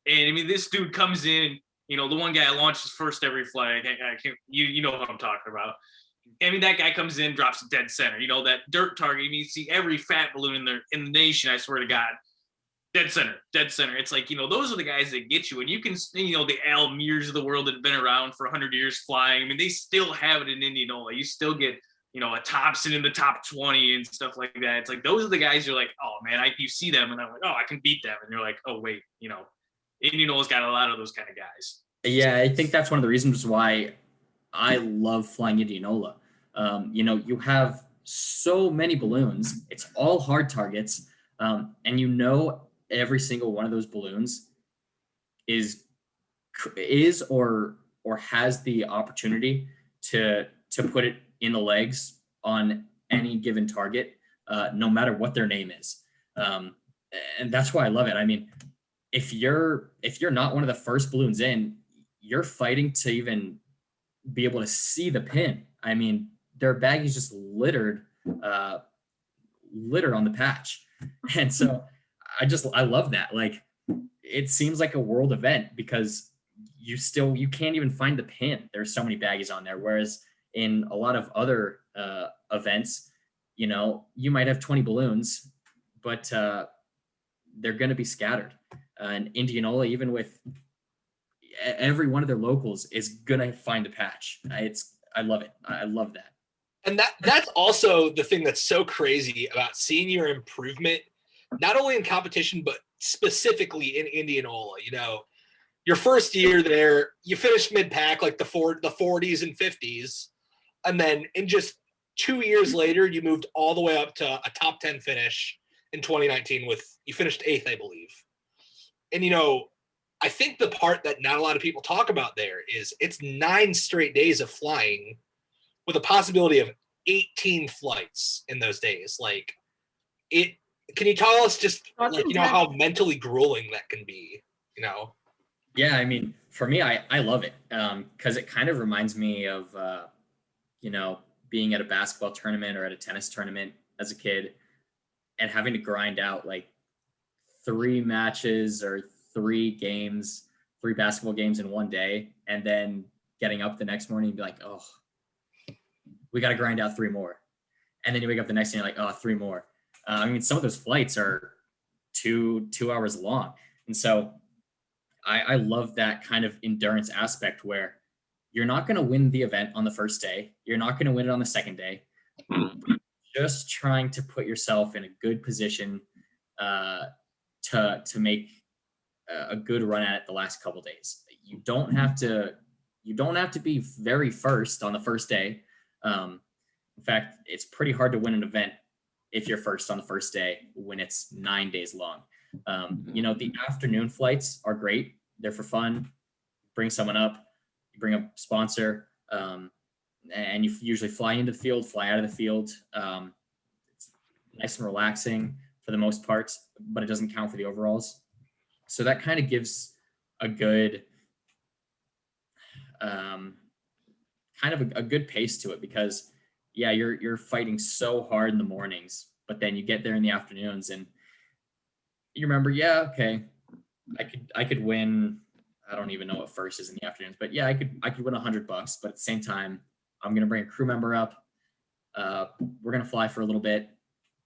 And I mean, this dude comes in, the one guy launches first every flight. I can't, you know what I'm talking about. I mean, that guy comes in, drops dead center. That dirt target. I mean, you see every fat balloon in the nation, I swear to God. Dead center. It's like, those are the guys that get you. And you can, the Al Mears of the world that have been around for 100 years flying. I mean, they still have it in Indianola. You still get, a Thompson in the top 20 and stuff like that. It's like, those are the guys you're like, oh man, you see them and I'm like, oh, I can beat them. And you're like, oh wait, Indianola's got a lot of those kind of guys. Yeah, I think that's one of the reasons why I love flying Indianola. You have so many balloons. It's all hard targets. And every single one of those balloons is or has the opportunity to put it in the legs on any given target, no matter what their name is. And that's why I love it. I mean, if you're not one of the first balloons in, you're fighting to even be able to see the pin. I mean, their bag is just littered on the patch. And so I love that. Like, it seems like a world event because you can't even find the pin. There's so many baggies on there. Whereas in a lot of other events, you might have 20 balloons, but they're going to be scattered. And Indianola, even with every one of their locals, is going to find a patch. I love it. I love that. And that's also the thing that's so crazy about seeing your improvement, not only in competition, but specifically in Indianola. Your first year there, you finished mid-pack, like the 40s and 50s. And then in just 2 years later, you moved all the way up to a top 10 finish in 2019 you finished 8th, I believe. And, I think the part that not a lot of people talk about there is it's 9 straight days of flying with a possibility of 18 flights in those days. Like, can you tell us just how mentally grueling that can be, Yeah, I mean, for me, I love it because it kind of reminds me of, being at a basketball tournament or at a tennis tournament as a kid and having to grind out like 3 matches or 3 basketball games in one day, and then getting up the next morning and be like, oh, we got to grind out 3 more. And then you wake up the next day and you're like, oh, 3 more. I mean, some of those flights are 2 hours long. And so I love that kind of endurance aspect where you're not going to win the event on the first day. You're not going to win it on the second day. Just trying to put yourself in a good position to make a good run at it the last couple days. You don't have to be very first on the first day. In fact, it's pretty hard to win an event if you're first on the first day when it's 9 days long. The afternoon flights are great. They're for fun. Bring someone up, you bring a sponsor, and you usually fly into the field, fly out of the field. It's nice and relaxing for the most part, but it doesn't count for the overalls. So that kind of gives a good kind of a good pace to it, because yeah, you're fighting so hard in the mornings, but then you get there in the afternoons and you remember, yeah, okay, I could win. I don't even know what first is in the afternoons, but yeah, I could win $100, but at the same time, I'm gonna bring a crew member up. We're gonna fly for a little bit,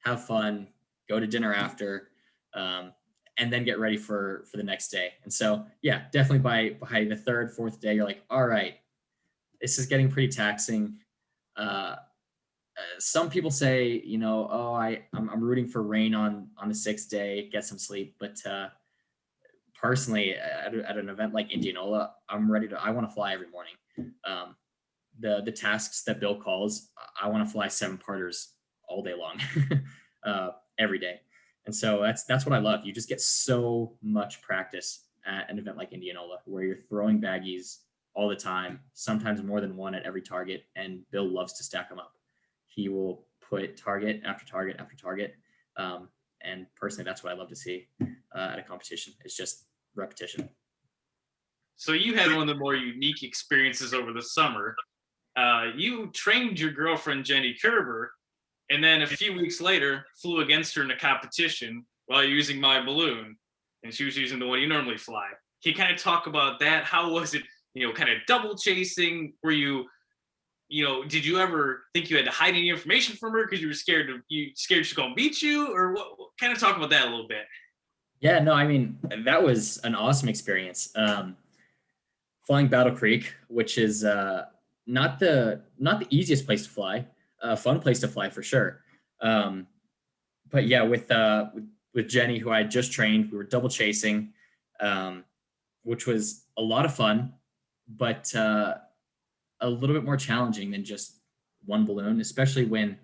have fun, go to dinner after, and then get ready for the next day. And so, yeah, definitely by the third, fourth day, you're like, all right, this is getting pretty taxing. Some people say, I'm rooting for rain on the 6th day, get some sleep. But personally, at an event like Indianola, I want to fly every morning. The tasks that Bill calls, I want to fly 7-parters all day long, every day. And so that's what I love. You just get so much practice at an event like Indianola, where you're throwing baggies all the time, sometimes more than one at every target. And Bill loves to stack them up. He will put target after target after target. And personally, that's what I love to see at a competition. It's just repetition. So you had one of the more unique experiences over the summer. You trained your girlfriend, Jenny Kerber, and then a few weeks later flew against her in a competition while using my balloon, and she was using the one you normally fly. Can you kind of talk about that? How was it, kind of double chasing? Were you, did you ever think you had to hide any information from her because you were scared she's gonna beat you? Or what? Kind of talk about that a little bit. Yeah, no, I mean, that was an awesome experience. Flying Battle Creek, which is not the easiest place to fly, a fun place to fly for sure. But yeah, with Jenny, who I had just trained, we were double chasing, which was a lot of fun, but a little bit more challenging than just one balloon, especially when,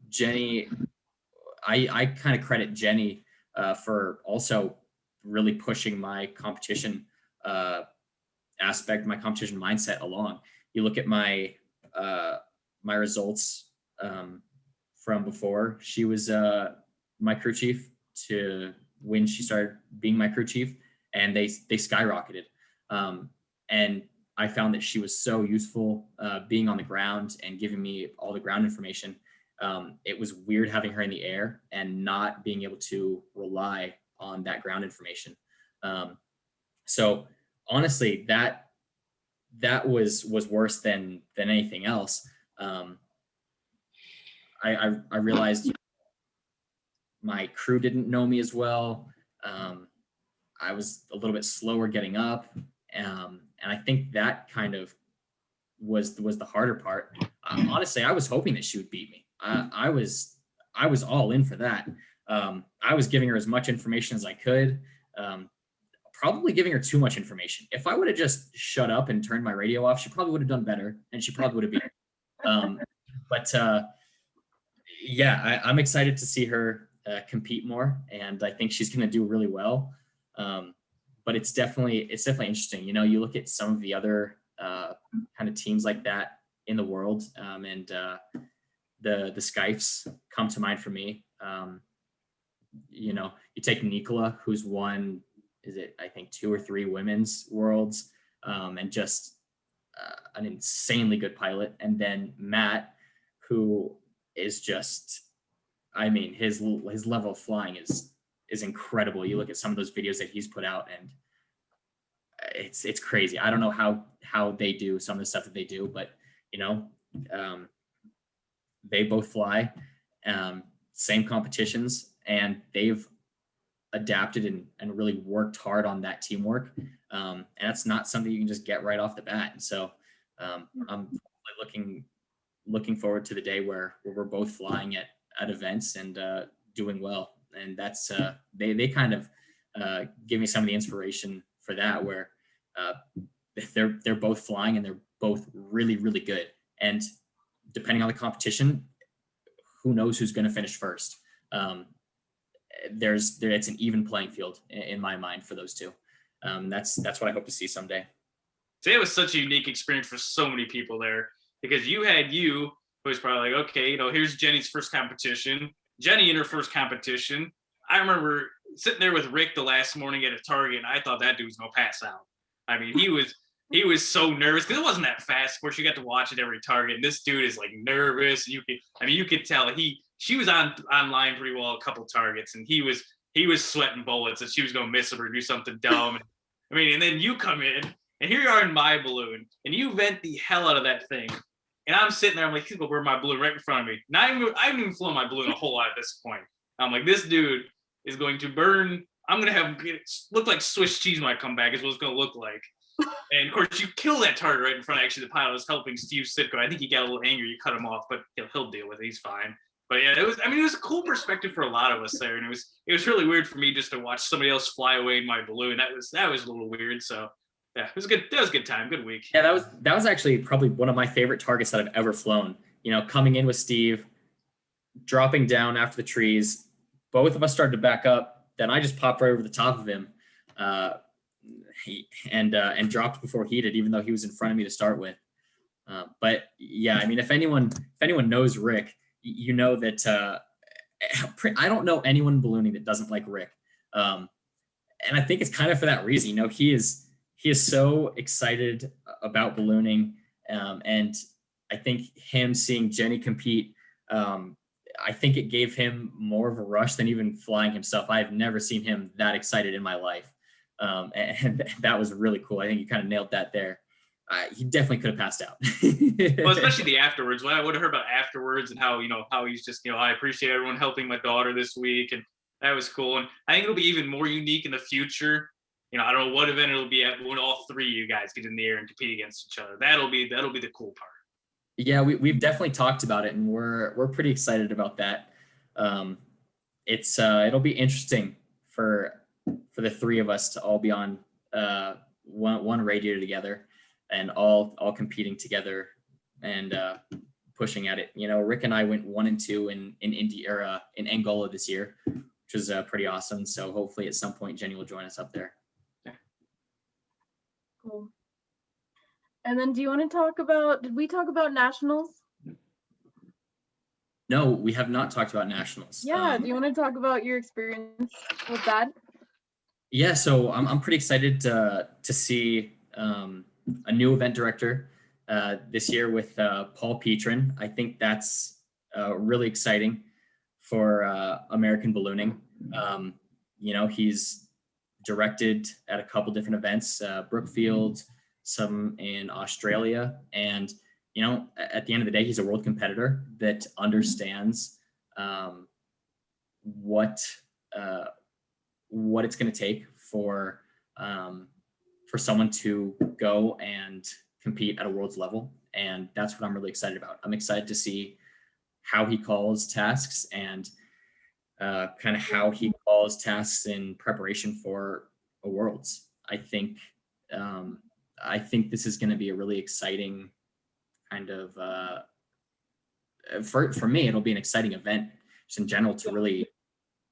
Jenny, I kind of credit Jenny for also really pushing my competition aspect, my competition mindset along. You look at my results from before she was my crew chief to when she started being my crew chief, and they skyrocketed. And I found that she was so useful being on the ground and giving me all the ground information. It was weird having her in the air and not being able to rely on that ground information. So honestly, that was worse than anything else. I realized my crew didn't know me as well. I was a little bit slower getting up, and I think that kind of was the harder part. Honestly, I was hoping that she would beat me. I was all in for that. I was giving her as much information as I could. Probably giving her too much information. If I would have just shut up and turned my radio off, she probably would have done better, and she probably would have beat me. But yeah, I'm excited to see her compete more, and I think she's going to do really well. But it's definitely interesting. You look at some of the other kind of teams like that in the world, and the Skyfes come to mind for me. You take Nikola, who's won, I think 2 or 3 women's worlds, and just an insanely good pilot. And then Matt, who is just, I mean, his level of flying is incredible. You look at some of those videos that he's put out, and it's crazy. I don't know how they do some of the stuff that they do, but they both fly, same competitions, and they've adapted and really worked hard on that teamwork. And that's not something you can just get right off the bat. And so I'm looking forward to the day where we're both flying at events and doing well. And that's they kind of give me some of the inspiration for that, where they're both flying and they're both really, really good. And depending on the competition, who knows who's going to finish first. It's an even playing field in my mind for those two. That's what I hope to see someday. Today was such a unique experience for so many people there, because you who was probably like, okay, here's Jenny's first competition. Jenny in her first competition. I remember sitting there with Rick the last morning at a Target, and I thought that dude was gonna pass out. I mean, he was so nervous because it wasn't that fast. Of course, you got to watch it every Target, and this dude is like nervous. You could tell she was online pretty well a couple Targets, and he was sweating bullets that she was gonna miss him or do something dumb. And then you come in, and here you are in my balloon, and you vent the hell out of that thing. And I'm sitting there, I'm like, he's gonna wear my balloon right in front of me. I haven't even flown my balloon a whole lot at this point. I'm like, this dude is going to burn. I'm gonna have it look like Swiss cheese when I come back, is what it's gonna look like. And of course, you kill that target right in front. Actually, the pilot was helping Steve Sitko. I think he got a little angry. You cut him off, but he'll deal with it. He's fine. But yeah, it was a cool perspective for a lot of us there, and it was really weird for me just to watch somebody else fly away in my balloon. That was a little weird. So yeah, it was good. That was a good time. Good week. Yeah, that was actually probably one of my favorite targets that I've ever flown. Coming in with Steve, dropping down after the trees, both of us started to back up. Then I just popped right over the top of him, and dropped before he did, even though he was in front of me to start with. But yeah, I mean, if anyone knows Rick, you know that I don't know anyone ballooning that doesn't like Rick, and I think it's kind of for that reason. He is so excited about ballooning, and I think him seeing Jenny compete, I think it gave him more of a rush than even flying himself. I've never seen him that excited in my life, and that was really cool. I think you kind of nailed that there. He definitely could have passed out. Well, especially the afterwards. When I would have heard about afterwards and how he's just, I appreciate everyone helping my daughter this week, and that was cool. And I think it'll be even more unique in the future. I don't know what event it'll be at when all three of you guys get in the air and compete against each other. That'll be the cool part. Yeah, we've definitely talked about it, and we're pretty excited about that. It'll be interesting for the three of us to all be on one radio together, and all competing together and pushing at it. Rick and I went 1 and 2 in India or in Angola this year, which was pretty awesome. So hopefully at some point Jenny will join us up there. Cool. And then, do you want to talk about? Did we talk about nationals? No, we have not talked about nationals. Yeah. Do you want to talk about your experience with that? Yeah. So I'm pretty excited to see a new event director this year with Paul Petrin. I think that's really exciting for American ballooning. He's directed at a couple different events, Brookfield, some in Australia. And, at the end of the day, he's a world competitor that understands what it's going to take for someone to go and compete at a world's level. And that's what I'm really excited about. I'm excited to see how he calls tasks and kind of how he calls tasks in preparation for a worlds. I think this is going to be a really exciting kind of for me. It'll be an exciting event just in general to really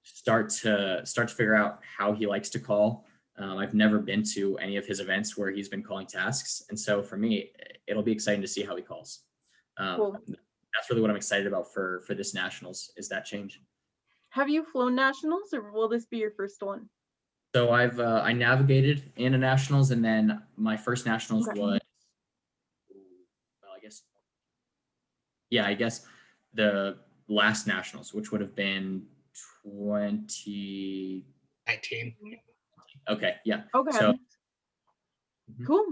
start to figure out how he likes to call. I've never been to any of his events where he's been calling tasks, and so for me, it'll be exciting to see how he calls. Cool. That's really what I'm excited about for this nationals, is that change. Have you flown nationals, or will this be your first one? So I navigated in a nationals, and then my first nationals was, well, I guess the last nationals, which would have been 2019. Okay, yeah. Okay. So, Cool.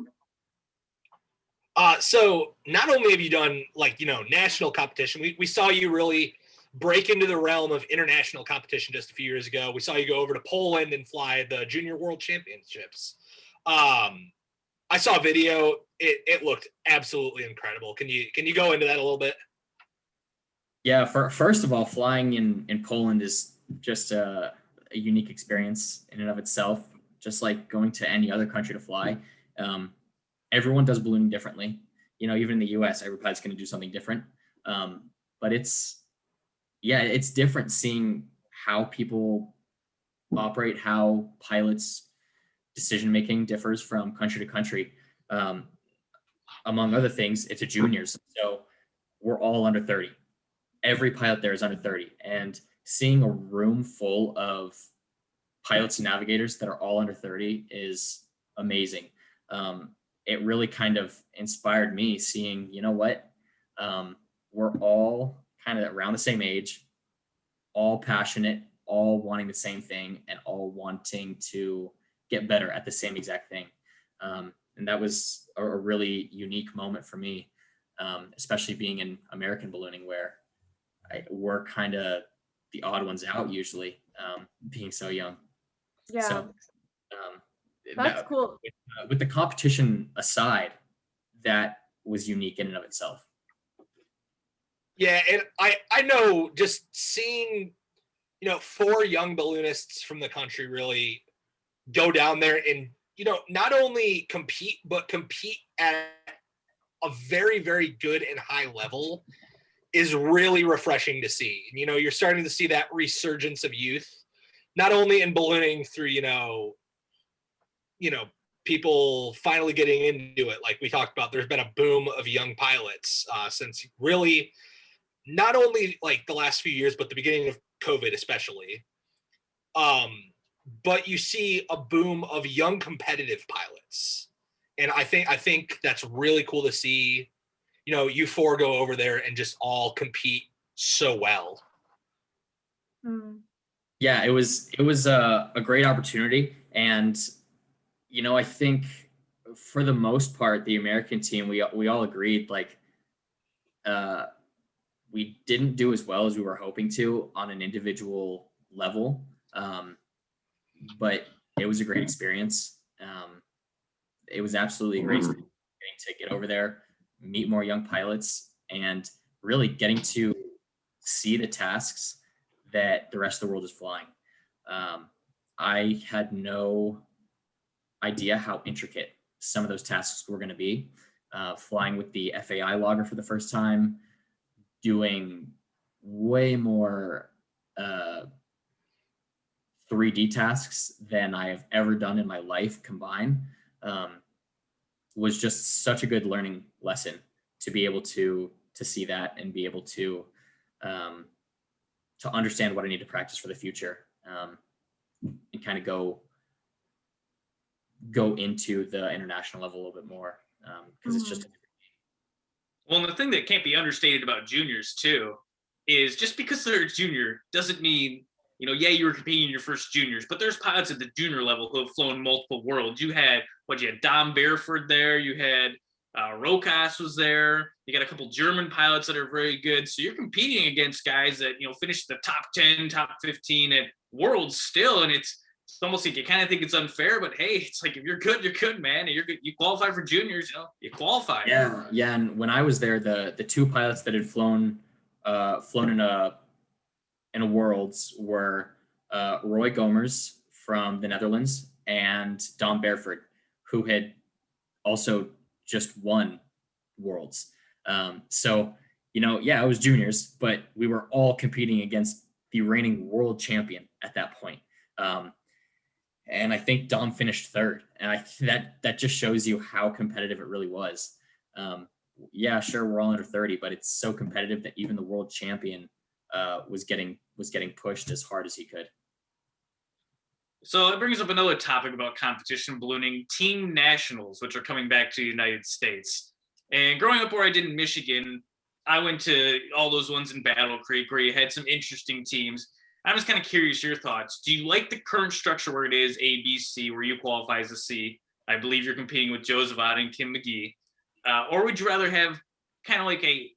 So not only have you done like, national competition, we saw you really break into the realm of international competition just a few years ago. We saw you go over to Poland and fly the Junior World Championships. I saw a video. It looked absolutely incredible. Can you go into that a little bit? Yeah, first of all, flying in Poland is just a unique experience in and of itself, just like going to any other country to fly. Um, Everyone does ballooning differently. Even in the US, every pilot's going to do something different. But it's different seeing how people operate, how pilots' decision making differs from country to country. Um, Among other things, it's a juniors, so we're all under 30. Every pilot there is under 30, and seeing a room full of pilots and navigators that are all under 30 is amazing. It really kind of inspired me seeing, we're all kind of around the same age, all passionate, all wanting the same thing, and all wanting to get better at the same exact thing. And that was a really unique moment for me, especially being in American ballooning where we're kind of the odd ones out usually, being so young. Yeah, So um, that's cool. with the competition aside, that was unique in and of itself. Yeah, and I know just seeing, four young balloonists from the country really go down there and, not only compete, but compete at a very, very good and high level is really refreshing to see. And, you're starting to see that resurgence of youth, not only in ballooning through, people finally getting into it. Like we talked about, there's been a boom of young pilots since really not only like the last few years, but the beginning of COVID, especially. But you see a boom of young competitive pilots. And I think that's really cool to see, you four go over there and just all compete so well. Mm. Yeah, it was a great opportunity, and I think for the most part, the American team, we all agreed like uh, we didn't do as well as we were hoping to on an individual level, but it was a great experience. It was absolutely a great experience getting to get over there, meet more young pilots, and really getting to see the tasks that the rest of the world is flying. I had no idea how intricate some of those tasks were going to be. Flying with the FAI logger for the first time, doing way more 3D tasks than I have ever done in my life combined, was just such a good learning lesson to be able to see that and be able to understand what I need to practice for the future, and kind of go into the international level a little bit more, because it's just Well, and the thing that can't be understated about juniors too is just because they're a junior doesn't mean, yeah, you were competing in your first juniors, but there's pilots at the junior level who have flown multiple worlds. You had Dom Bareford there, you had Rokas was there, you got a couple German pilots that are very good. So you're competing against guys that, finished the top 10, top 15 at worlds still. And it's almost like you kind of think it's unfair, but hey, it's like if you're good, man. And you're good, you qualify for juniors, you qualify. Yeah. And when I was there, the two pilots that had flown in a worlds were Roy Gomers from the Netherlands and Dom Bareford, who had also just won worlds. So it was juniors, but we were all competing against the reigning world champion at that point. And I think Dom finished third, and that just shows you how competitive it really was. Yeah, sure, we're all under 30, but it's so competitive that even the world champion was getting pushed as hard as he could. So it brings up another topic about competition ballooning, team nationals, which are coming back to the United States. And growing up where I did in Michigan, I went to all those ones in Battle Creek where you had some interesting teams. I'm just kind of curious your thoughts. Do you like the current structure where it is A, B, C, where you qualify as a C? I believe you're competing with Joe Zavada and Kim McGee. or would you rather have kind of like a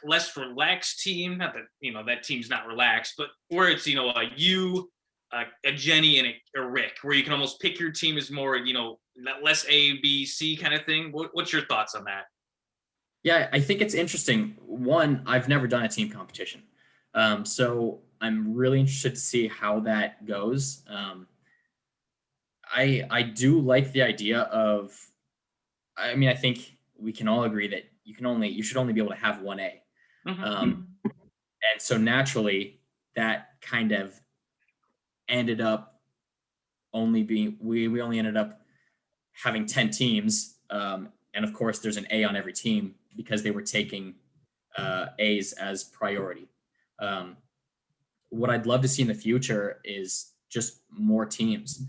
less relaxed team? Not that that team's not relaxed, but where it's a Jenny and a Rick, where you can almost pick your team as more less A, B, C kind of thing. What's your thoughts on that? Yeah, I think it's interesting. One, I've never done a team competition. So I'm really interested to see how that goes. I do like the idea of, I mean, I think we can all agree that you should only be able to have one A. Mm-hmm. And so naturally that kind of ended up only being, we only ended up having 10 teams. And of course there's an A on every team because they were taking A's as priority. What I'd love to see in the future is just more teams,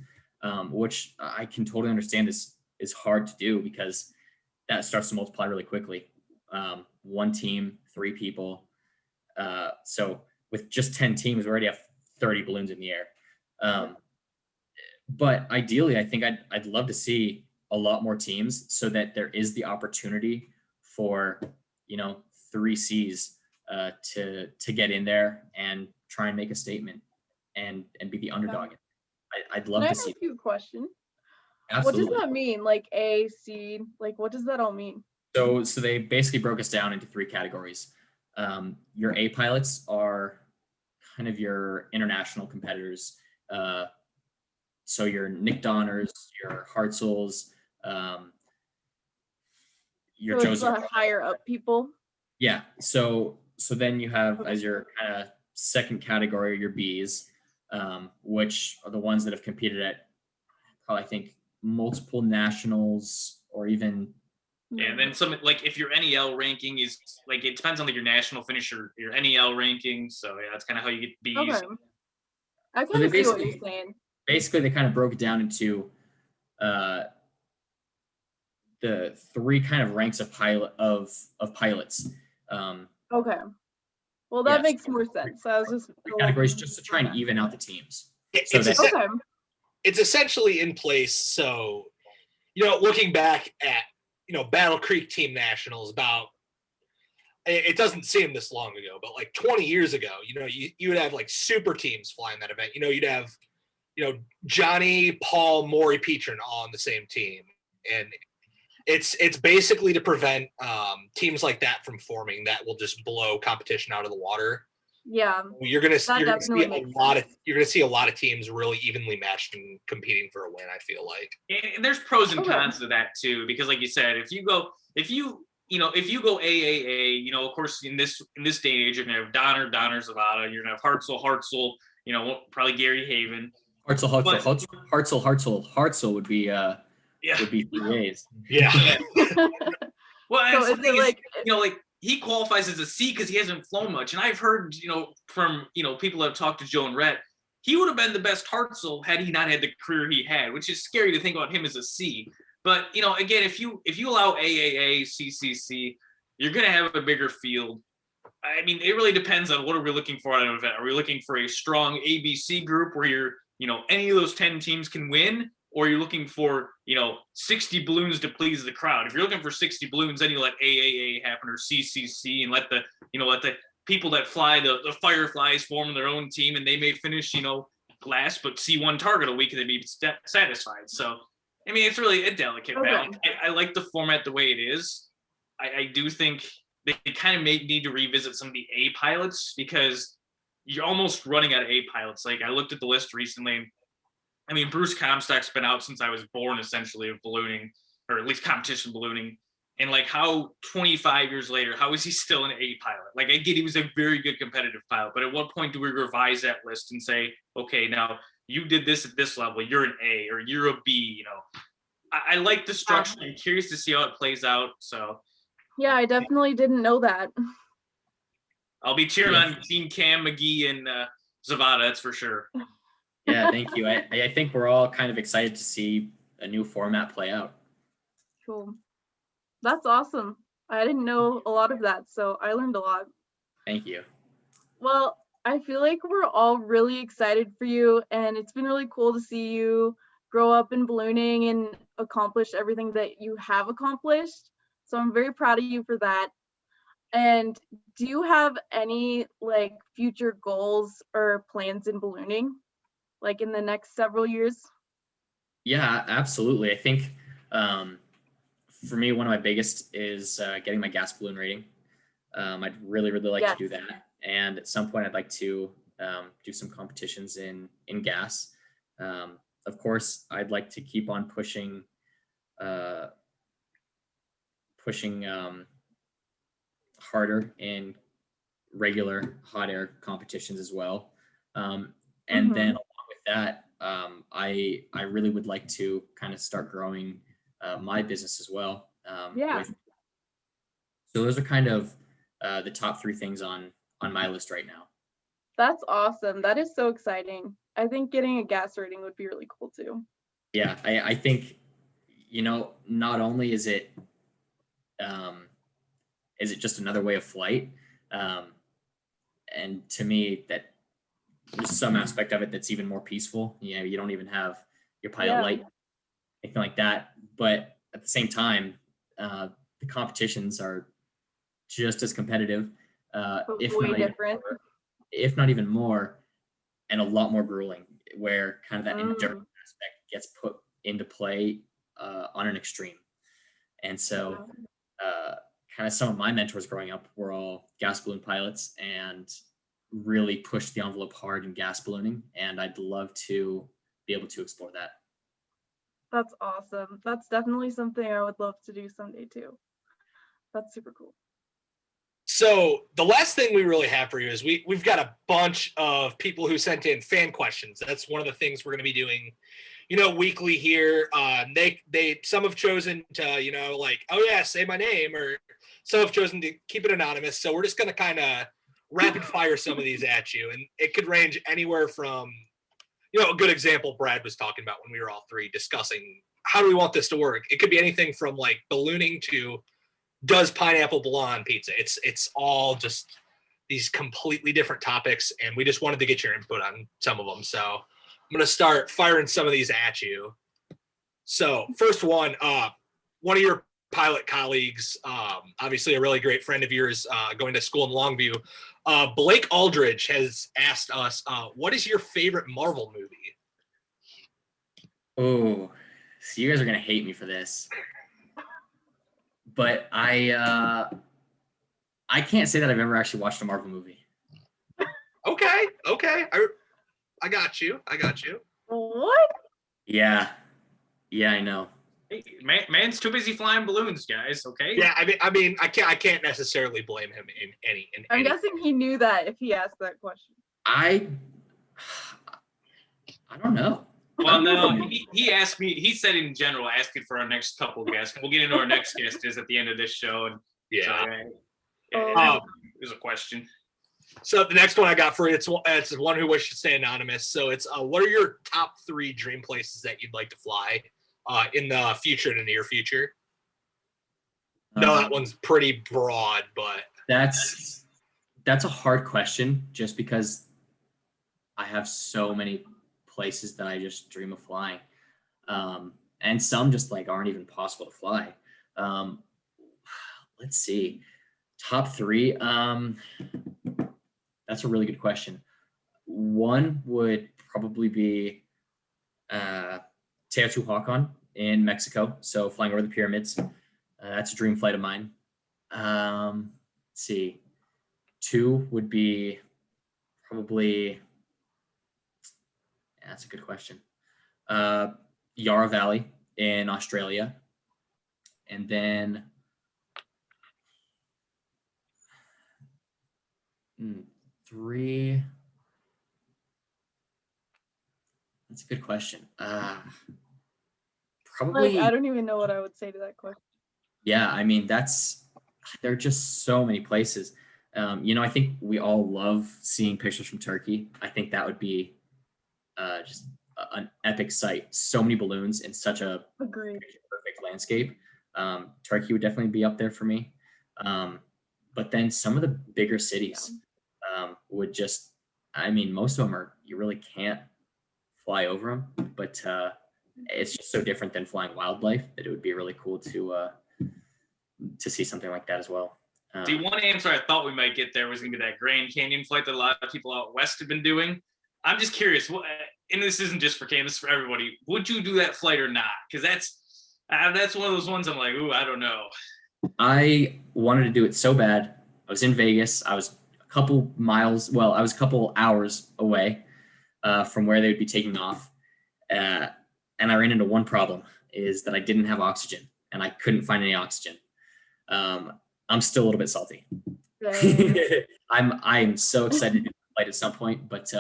which I can totally understand is hard to do because that starts to multiply really quickly. One team, 3 people. So with just 10 teams, we already have 30 balloons in the air. But ideally, I think I'd love to see a lot more teams so that there is the opportunity for 3 C's to get in there and try and make a statement and be the underdog. I'd love to see. Can I ask you a question? Absolutely. What does that mean? Like A, C, like what does that all mean? So they basically broke us down into 3 categories. Your A pilots are kind of your international competitors. So your Nick Donners, your Hartzels, your So Joseph. it's the higher up people. Yeah. So then you have as your kind of second category your Bs, which are the ones that have competed at probably I think multiple nationals or even. Yeah, and then some like if your NEL ranking is like it depends on like your national finish or your NEL ranking. So yeah, that's kind of how you get Bs. Okay. I kind of see what you're saying. Basically, they kind of broke it down into the 3 kind of ranks of pilots. Okay. Well, that makes more sense. I was just categories just to try and even out the teams. It's essentially in place. So, looking back at Battle Creek Team Nationals, about it doesn't seem this long ago, but like 20 years ago, you would have like super teams flying that event. You'd have Johnny, Paul, Maury, Petrin all on the same team, and it's basically to prevent teams like that from forming that will just blow competition out of the water. Yeah, you're gonna see a lot of teams really evenly matched and competing for a win. I feel like, and there's pros and cons to that too, because like you said, if you go AAA, of course in this day and age, you're gonna have Donner, Zavada, you're gonna have Hartzell, probably Gary Haven. Hartzell would be would be 3 A's. Yeah. Well, so like he qualifies as a C because he hasn't flown much, and I've heard from people that have talked to Joe and Rhett, he would have been the best Hartzell had he not had the career he had, which is scary to think about him as a C. But again, if you allow AAA, CCC, you're gonna have a bigger field. I mean, it really depends on what are we looking for at an event. Are we looking for a strong ABC group where you're any of those 10 teams can win? Or you're looking for, 60 balloons to please the crowd. If you're looking for 60 balloons, then you let AAA happen or CCC and let the people that fly the Fireflies form their own team and they may finish, last, but see one target a week and they'd be satisfied. So, I mean, it's really a delicate balance. I like the format the way it is. I do think they kind of need to revisit some of the A pilots because you're almost running out of A pilots. Like I looked at the list recently. I mean, Bruce Comstock's been out since I was born, essentially, of ballooning, or at least competition ballooning. And like how 25 years later, how is he still an A pilot? Like I get he was a very good competitive pilot, but at what point do we revise that list and say, okay, now you did this at this level, you're an A or you're a B, I like the structure. I'm curious to see how it plays out. So yeah, I definitely didn't know that. I'll be cheering on Team Cam, McGee, and Zavada, that's for sure. Yeah, thank you. I think we're all kind of excited to see a new format play out. Cool. That's awesome. I didn't know a lot of that, so I learned a lot. Thank you. Well, I feel like we're all really excited for you, and it's been really cool to see you grow up in ballooning and accomplish everything that you have accomplished. So I'm very proud of you for that. And do you have any like future goals or plans in ballooning, like in the next several years? Yeah, absolutely. I think for me, one of my biggest is getting my gas balloon rating. I'd really, really like to Yes. do that. And at some point, I'd like to do some competitions in gas. Of course, I'd like to keep on uh, pushing harder in regular hot air competitions as well. And then Mhm. along with that, I really would like to kind of start growing my business as well. Yeah. So those are kind of the top three things on my list right now. That's awesome. That is so exciting. I think getting a gas rating would be really cool too. Yeah, I think, not only um, is it just another way of flight, um, and to me that there's some aspect of it that's even more peaceful. You don't even have your pilot Yeah. light, anything like that. But at the same time, the competitions are just as competitive, But if way not even different. more, if not even more, and a lot more grueling, where kind of that endurance aspect gets put into play on an extreme. And so, kind of some of my mentors growing up were all gas balloon pilots and really pushed the envelope hard in gas ballooning. And I'd love to be able to explore that. That's awesome. That's definitely something I would love to do someday too. That's super cool. So the last thing we really have for you is we've got a bunch of people who sent in fan questions. That's one of the things we're going to be doing, weekly here. They some have chosen to, like, oh yeah, say my name, or some have chosen to keep it anonymous. So we're just going to kind of rapid fire some of these at you, and it could range anywhere from, a good example Brad was talking about when we were all three discussing how do we want this to work. It could be anything from like ballooning to does pineapple belong on pizza. It's all just these completely different topics, and we just wanted to get your input on some of them. So I'm going to start firing some of these at you. So first one of your pilot colleagues, obviously a really great friend of yours, going to school in Longview, Blake Aldridge has asked us, what is your favorite Marvel movie? Oh, so you guys are gonna hate me for this, but I can't say that I've ever actually watched a Marvel movie. Okay. I got you. What? Yeah, I know. Hey, man's too busy flying balloons, guys. Okay. Yeah, I can't necessarily blame him in I'm any. guessing he knew that if he asked that question. I don't know. Well, no, he asked me. He said in general, asking for our next couple guests. We'll get into our next guest is at the end of this show, and Yeah. it was a question. So the next one I got for you, it's one who wishes to stay anonymous. So it's what are your top 3 dream places that you'd like to fly in the future, in the near future? No, that one's pretty broad, but That's a hard question just because I have so many places that I just dream of flying. And some just like aren't even possible to fly. Let's see. Top 3. That's a really good question. One would probably be Teotihuacan in Mexico. So flying over the pyramids. That's a dream flight of mine. Let's see. 2 would be probably, yeah, that's a good question. Yarra Valley in Australia. And then 3. That's a good question. Probably. Like, I don't even know what I would say to that question. Yeah, I mean, there are just so many places. I think we all love seeing pictures from Turkey. I think that would be just an epic sight. So many balloons in such a Agreed. perfect landscape. Turkey would definitely be up there for me. But then some of the bigger cities would just, I mean, most of them you really can't fly over them, but it's just so different than flying wildlife that it would be really cool to to see something like that as well. See, one answer I thought we might get there was going to be that Grand Canyon flight that a lot of people out west have been doing. I'm just curious, and this isn't just for Cam, this is for everybody. Would you do that flight or not? Because that's one of those ones I'm like, ooh, I don't know. I wanted to do it so bad. I was in Vegas. I was a couple hours away from where they would be taking off. And I ran into one problem, is that I didn't have oxygen, and I couldn't find any oxygen. I'm still a little bit salty. I'm so excited to do the flight at some point, but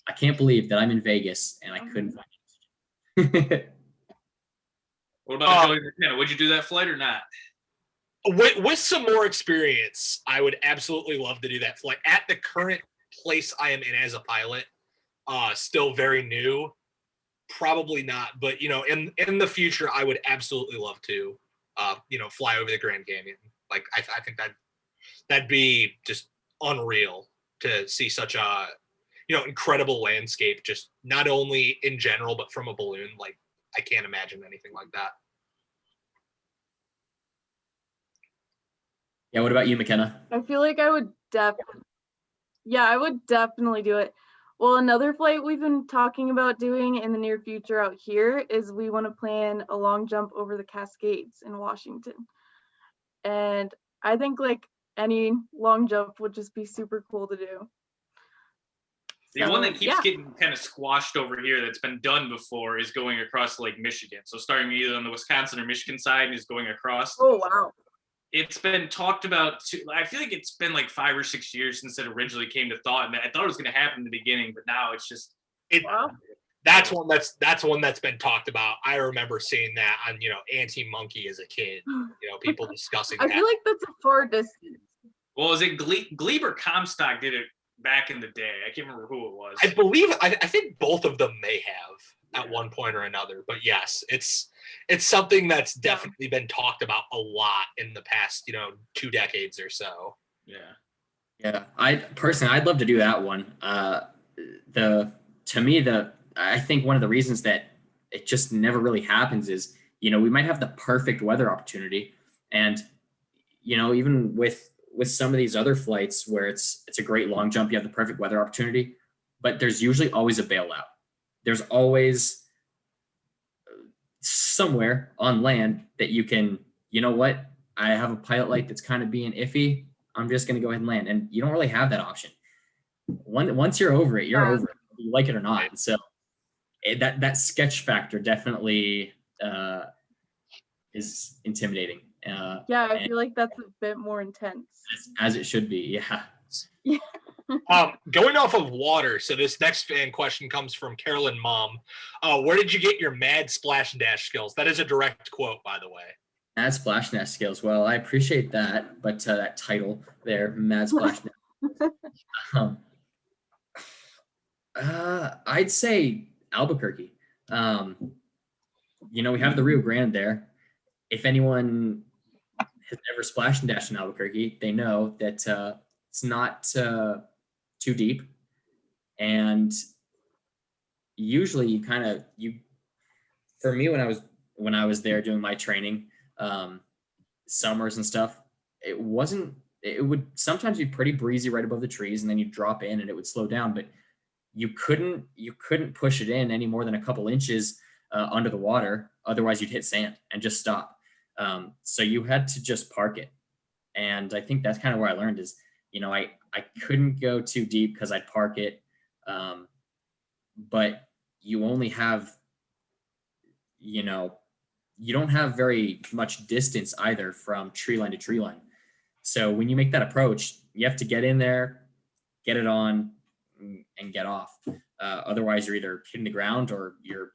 I can't believe that I'm in Vegas and I couldn't find oxygen. What about Joey McKenna? Would you do that flight or not? With some more experience, I would absolutely love to do that flight. At the current place I am in as a pilot, still very new, probably not. But in the future, I would absolutely love to, fly over the Grand Canyon. Like I think that'd be just unreal to see such a incredible landscape, just not only in general but from a balloon. Like I can't imagine anything like that. Yeah, what about you, McKenna? I feel like I would definitely do it. Well, another flight we've been talking about doing in the near future out here is we want to plan a long jump over the Cascades in Washington. And I think like any long jump would just be super cool to do. The one that keeps getting kind of squashed over here that's been done before is going across Lake Michigan. So starting either on the Wisconsin or Michigan side and is going across. Oh, wow. It's been talked about I feel like it's been like 5 or 6 years since it originally came to thought, and I thought it was going to happen in the beginning, but now it's just that's one that's been talked about. I remember seeing that on Anti-Monkey as a kid. People discussing that. I feel like that's a far distance. Well, is it Glebe or Comstock did it back in the day? I can't remember who it was. I think both of them may have at one point or another, but yes, it's something that's definitely been talked about a lot in the past 2 decades or so. Yeah, I'd love to do that one. I think one of the reasons that it just never really happens is we might have the perfect weather opportunity, and even with some of these other flights where it's a great long jump, you have the perfect weather opportunity, but there's usually always a bailout. There's always somewhere on land that you can, I have a pilot light that's kind of being iffy. I'm just going to go ahead and land. And you don't really have that option. Once you're over it, you're over it, whether you like it or not. And so that sketch factor definitely is intimidating. I feel like that's a bit more intense. As it should be, yeah. Going off of water, so this next fan question comes from Carolyn Mom. Where did you get your mad splash and dash skills? That is a direct quote, by the way. Mad splash and dash skills. Well, I appreciate that, but that title there, mad splash and dash. I'd say Albuquerque. We have the Rio Grande there. If anyone has ever splashed and dashed in Albuquerque, they know that it's not too deep, and usually for me when I was there doing my training, summers and stuff, it would sometimes be pretty breezy right above the trees, and then you drop in and it would slow down, but you couldn't push it in any more than a couple inches under the water, otherwise you'd hit sand and just stop. So you had to just park it, and I think that's kind of where I learned is I couldn't go too deep because I'd park it. But you only have, you don't have very much distance either from tree line to tree line. So when you make that approach, you have to get in there, get it on, and get off. Otherwise, you're either hitting the ground or you're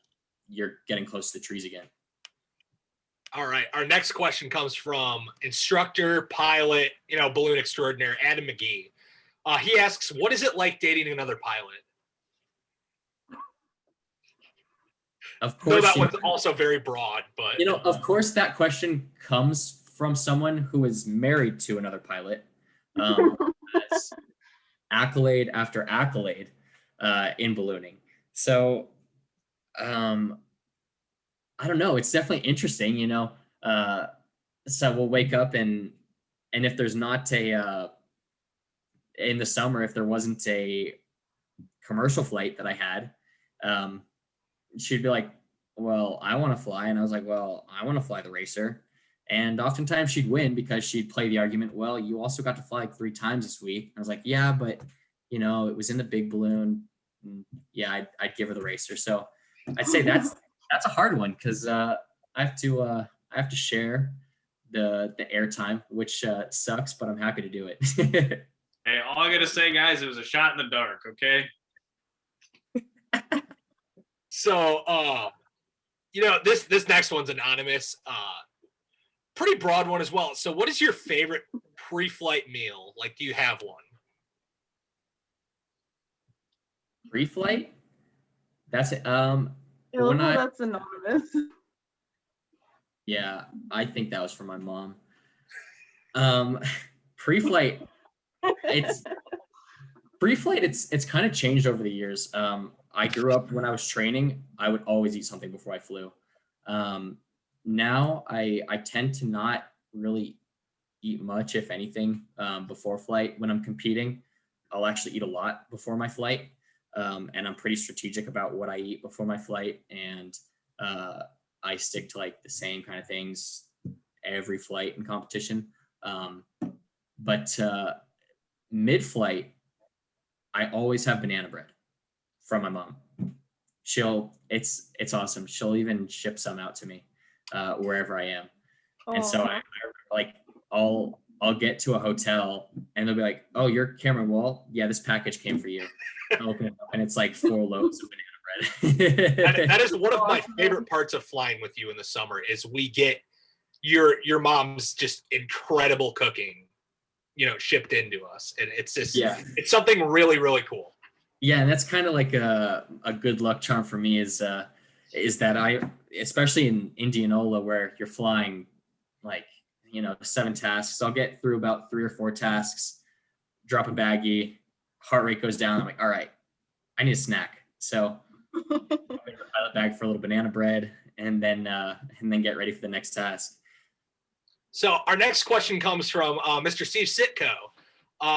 getting close to the trees again. All right. Our next question comes from instructor, pilot, balloon extraordinaire, Adam McGee. He asks, what is it like dating another pilot? Of course. Though that one's also very broad, but. Of course, that question comes from someone who is married to another pilot. That's accolade after accolade in ballooning. So, I don't know. It's definitely interesting, So we'll wake up and if there's not a in the summer, if there wasn't a commercial flight that I had, she'd be like, well, I want to fly. And I was like, well, I want to fly the racer. And oftentimes she'd win because she'd play the argument, well, you also got to fly like 3 times this week. I was like, yeah, but it was in the big balloon. And yeah, I'd give her the racer. So I'd say that's a hard one because I have to share the airtime, which sucks, but I'm happy to do it. Hey, all I gotta say, guys, it was a shot in the dark. Okay. So, this next one's anonymous. Pretty broad one as well. So, what is your favorite pre-flight meal? Like, do you have one? Pre-flight? That's it. That's anonymous. Yeah, I think that was from my mom. Pre-flight, it's kind of changed over the years. I grew up when I was training, I would always eat something before I flew. Now I tend to not really eat much, if anything, before flight. When I'm competing, I'll actually eat a lot before my flight. And I'm pretty strategic about what I eat before my flight. And I stick to like the same kind of things every flight in competition. But mid-flight, I always have banana bread from my mom. It's awesome. She'll even ship some out to me wherever I am. And so I like I'll get to a hotel and they'll be like, oh, you're Cameron Wall? Yeah, this package came for you. I open it up and it's like 4 loaves of banana bread. that is one of my favorite parts of flying with you in the summer is we get your mom's just incredible cooking, shipped into us. And it's just, it's something really, really cool. Yeah. And that's kind of like a good luck charm for me is that I, especially in Indianola where you're flying like, 7 tasks, I'll get through about 3 or 4 tasks, drop a baggie, heart rate goes down. I'm like, all right, I need a snack. So I'm going to pilot bag for a little banana bread and then get ready for the next task. So our next question comes from Mr. Steve Sitko.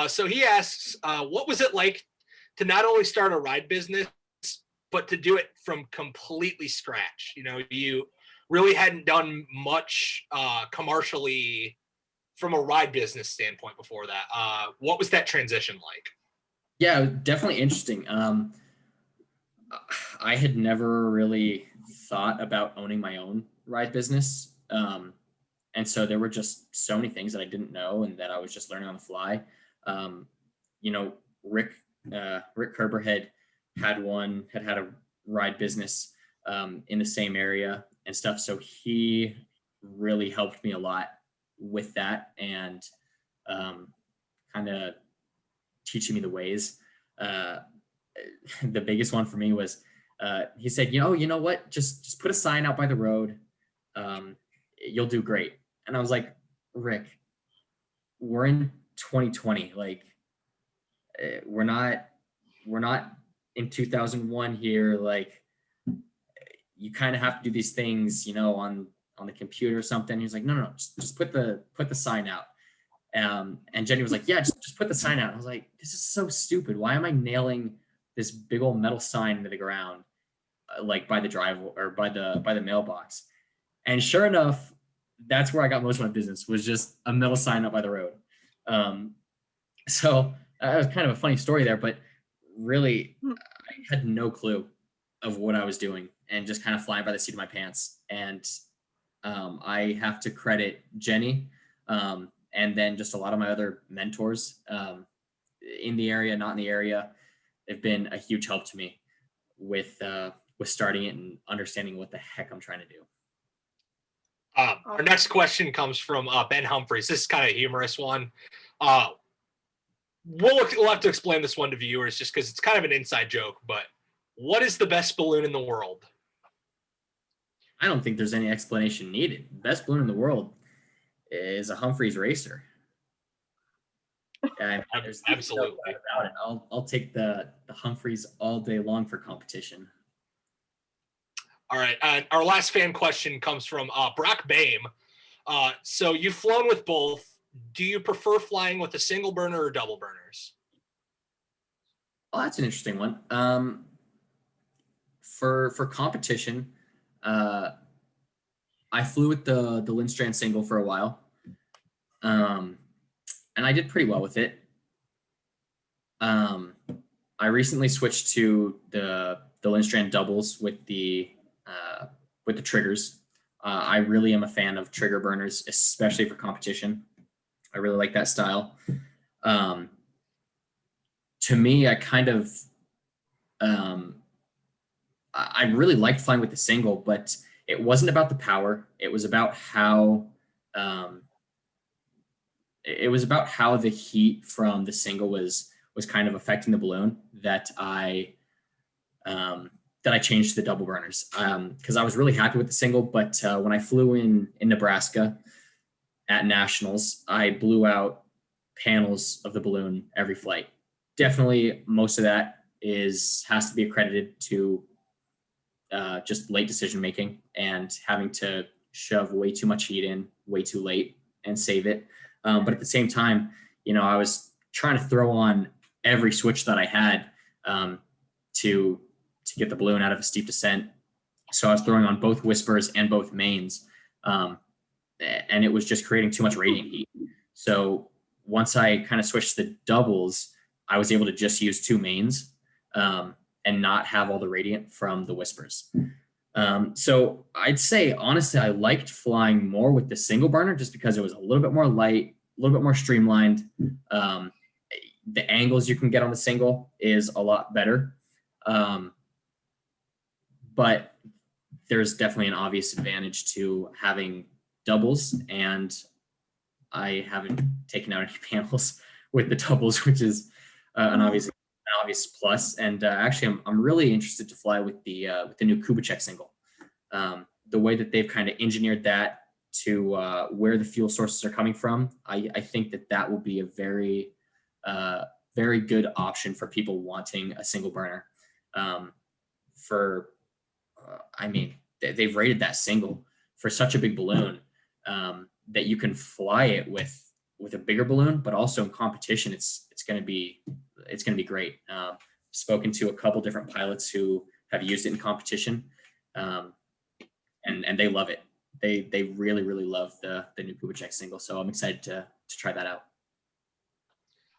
So he asks, what was it like to not only start a ride business, but to do it from completely scratch? You really hadn't done much commercially from a ride business standpoint before that. What was that transition like? Yeah, definitely interesting. I had never really thought about owning my own ride business. And so there were just so many things that I didn't know and that I was just learning on the fly. Rick Kerber had a ride business in the same area and stuff. So he really helped me a lot with that and kind of teaching me the ways. The biggest one for me was he said, you know what, just put a sign out by the road. You'll do great. And I was like, Rick, we're in 2020. Like we're not in 2001 here. Like you kind of have to do these things, on the computer or something. He was like, no, just put the sign out. And Jenny was like, yeah, just put the sign out. I was like, this is so stupid. Why am I nailing this big old metal sign into the ground, like by the driveway or by the mailbox? And sure enough, that's where I got most of my business, was just a metal sign up by the road. So that was kind of a funny story there, but really I had no clue of what I was doing and just kind of flying by the seat of my pants. And I have to credit Jenny and then just a lot of my other mentors in the area, not in the area. They've been a huge help to me with starting it and understanding what the heck I'm trying to do. Our next question comes from Ben Humphreys. This is kind of a humorous one. We'll have to explain this one to viewers just because it's kind of an inside joke, but what is the best balloon in the world? I don't think there's any explanation needed. The best balloon in the world is a Humphreys racer. Absolutely. No doubt about it. I'll take the Humphreys all day long for competition. All right. Our last fan question comes from Brock Bame. So you've flown with both. Do you prefer flying with a single burner or double burners? Oh, that's an interesting one. For competition, I flew with the Lindstrand single for a while, and I did pretty well with it. I recently switched to the Lindstrand doubles with the triggers. I really am a fan of trigger burners, especially for competition. I really like that style. To me, I kind of I really liked flying with the single, but it wasn't about the power. It was about how the heat from the single was kind of affecting the balloon that I changed to the double burners, because I was really happy with the single. But when I flew in Nebraska at nationals, I blew out panels of the balloon every flight. Definitely, most of that has to be accredited to just late decision making and having to shove way too much heat in way too late and save it. But at the same time, I was trying to throw on every switch that I had to get the balloon out of a steep descent. So I was throwing on both whispers and both mains, and it was just creating too much radiant heat. So once I kind of switched to the doubles, I was able to just use two mains and not have all the radiant from the whispers. So I'd say, honestly, I liked flying more with the single burner just because it was a little bit more light, a little bit more streamlined. The angles you can get on the single is a lot better. But there's definitely an obvious advantage to having doubles, and I haven't taken out any panels with the doubles, which is an obvious plus. And actually, I'm really interested to fly with the new Kubitschek single. The way that they've kind of engineered that to where the fuel sources are coming from, I think that will be a very very good option for people wanting a single burner. They've rated that single for such a big balloon that you can fly it with a bigger balloon, but also in competition, it's going to be great. Spoken to a couple different pilots who have used it in competition, and they love it. They really, really love the new Kubitschek single. So I'm excited to try that out.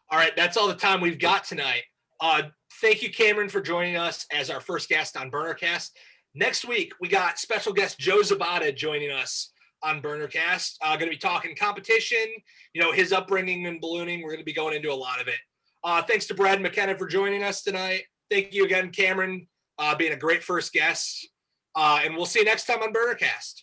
All right, that's all the time we've got tonight. Thank you, Cameron, for joining us as our first guest on BurnerCast. Next week, we got special guest Joe Zabata joining us on BurnerCast. Going to be talking competition, his upbringing in ballooning. We're going to be going into a lot of it. Thanks to Brad McKenna for joining us tonight. Thank you again, Cameron, being a great first guest. And we'll see you next time on BurnerCast.